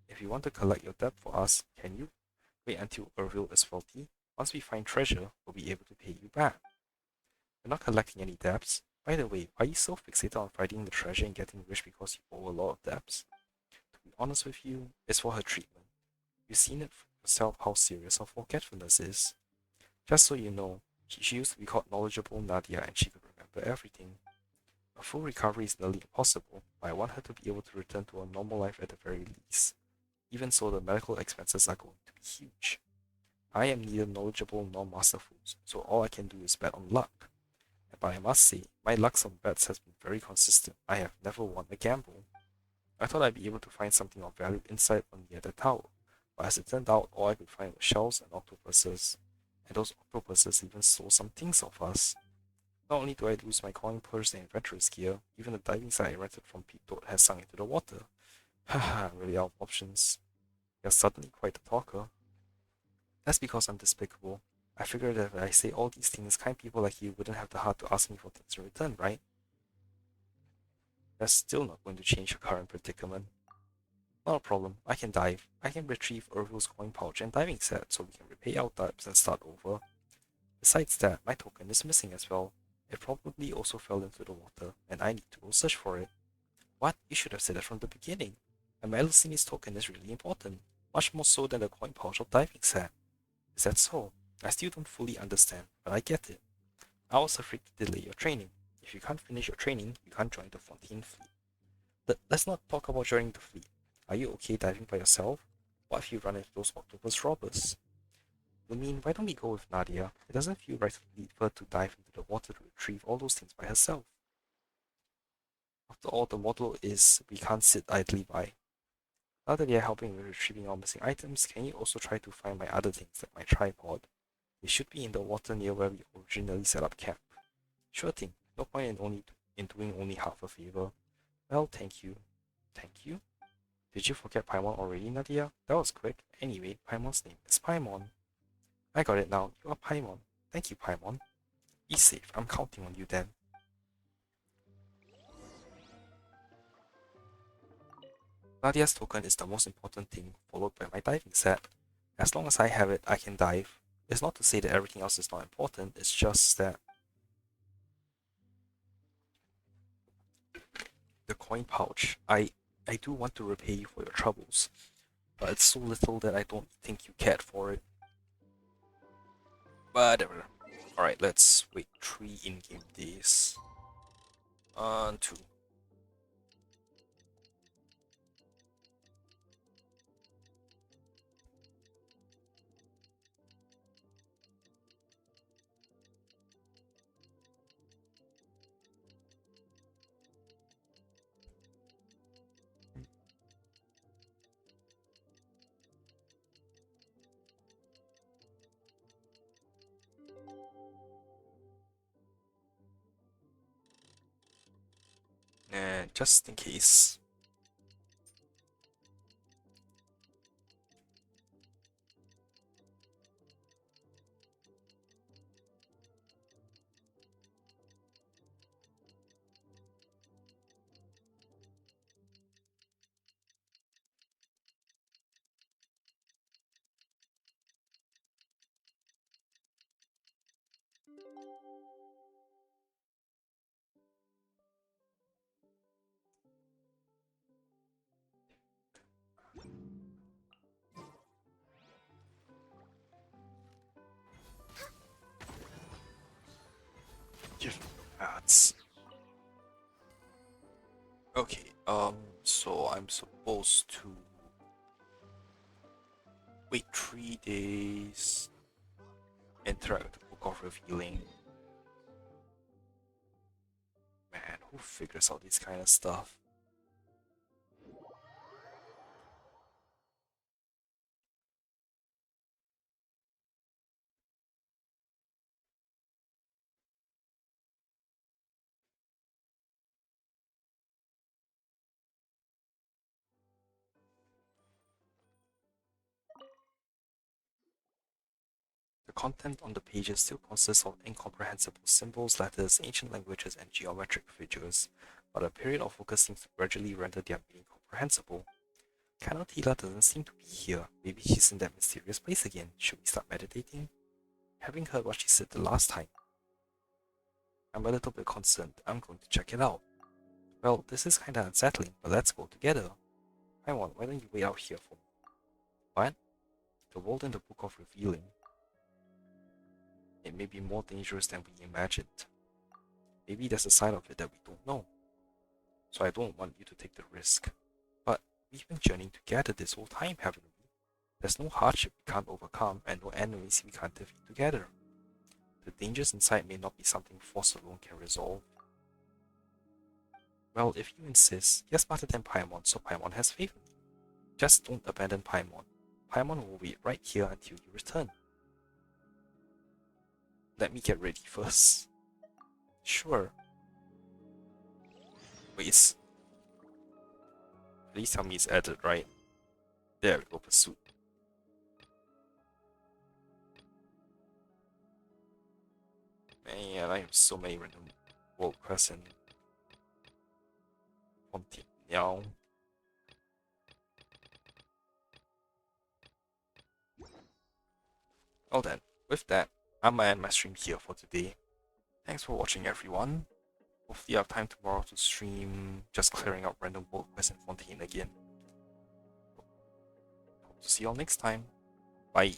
If you want to collect your debt for us, can you? Wait until Irville is wealthy. Once we find treasure, we'll be able to pay you back. We're not collecting any debts. By the way, why are you so fixated on finding the treasure and getting rich because you owe a lot of debts? To be honest with you, it's for her treatment. You've seen it for yourself how serious her forgetfulness is. Just so you know, she used to be called Knowledgeable Nadia and she could remember everything. A full recovery is nearly impossible, but I want her to be able to return to a normal life at the very least. Even so, the medical expenses are going to be huge. I am neither knowledgeable nor masterful, so all I can do is bet on luck. But I must say, my luck on bets has been very consistent. I have never won a gamble. I thought I'd be able to find something of value inside or near the tower, but as it turned out, all I could find was shells and octopuses. And those octopuses even stole some things of us. Not only do I lose my coin purse and adventurous gear, even the diving site I rented from Pete Toad has sunk into the water. Haha, I'm really out of options. You're suddenly quite a talker. That's because I'm despicable. I figured that if I say all these things, kind people like you wouldn't have the heart to ask me for things in return, right? That's still not going to change your current predicament. Not a problem. I can dive. I can retrieve Urvil's coin pouch and diving set so we can repay our debts and start over. Besides that, my token is missing as well. It probably also fell into the water, and I need to go search for it. What? You should have said that from the beginning. A Melusini's token is really important, much more so than the coin pouch or diving set. Is that so? I still don't fully understand, but I get it. I was afraid to delay your training. If you can't finish your training, you can't join the Fontaine fleet. Let's not talk about joining the fleet. Are you okay diving by yourself? What if you run into those octopus robbers? I mean, why don't we go with Nadia? It doesn't feel right to leave her to dive into the water to retrieve all those things by herself. After all, the motto is we can't sit idly by. Now that you're helping with retrieving our missing items, can you also try to find my other things like my tripod? They should be in the water near where we originally set up camp. Sure thing. No point in doing only half a favor. Well, thank you. Thank you? Did you forget Paimon already, Nadia? That was quick. Anyway, Paimon's name is Paimon. I got it now. You are Paimon. Thank you, Paimon. Be safe. I'm counting on you then. Nadia's token is the most important thing, followed by my diving set. As long as I have it, I can dive. It's not to say that everything else is not important, it's just that the coin pouch, I do want to repay you for your troubles, but it's so little that I don't think you cared for it. Whatever. Alright, let's wait 3 in-game days. 2. And just in case. Give me pads. Okay, so I'm supposed to wait 3 days, interact with the Book of Revealing. Man, who figures out this kind of stuff? The content on the pages still consists of incomprehensible symbols, letters, ancient languages, and geometric figures, but a period of focus seems to gradually render their meaning comprehensible. Canotila doesn't seem to be here. Maybe she's in that mysterious place again. Should we start meditating? Having heard what she said the last time, I'm a little bit concerned. I'm going to check it out. Well, this is kinda unsettling, but let's go together. Why don't you wait out here for me? What? The world in the Book of Revealing. It may be more dangerous than we imagined. Maybe there's a side of it that we don't know. So I don't want you to take the risk. But we've been journeying together this whole time, haven't we? There's no hardship we can't overcome and no enemies we can't defeat together. The dangers inside may not be something force alone can resolve. Well, if you insist, you're smarter than Paimon, so Paimon has faith in you. Just don't abandon Paimon. Paimon will wait right here until you return. Let me get ready first. Sure. Wait, please tell me it's added, right? There we go, pursuit. Man, I have so many random world quests and now. Well then, with that, I'm gonna end my stream here for today. Thanks for watching, everyone. Hopefully I have time tomorrow to stream just clearing out random world quests and Fontaine again. Hope to see you all next time. Bye.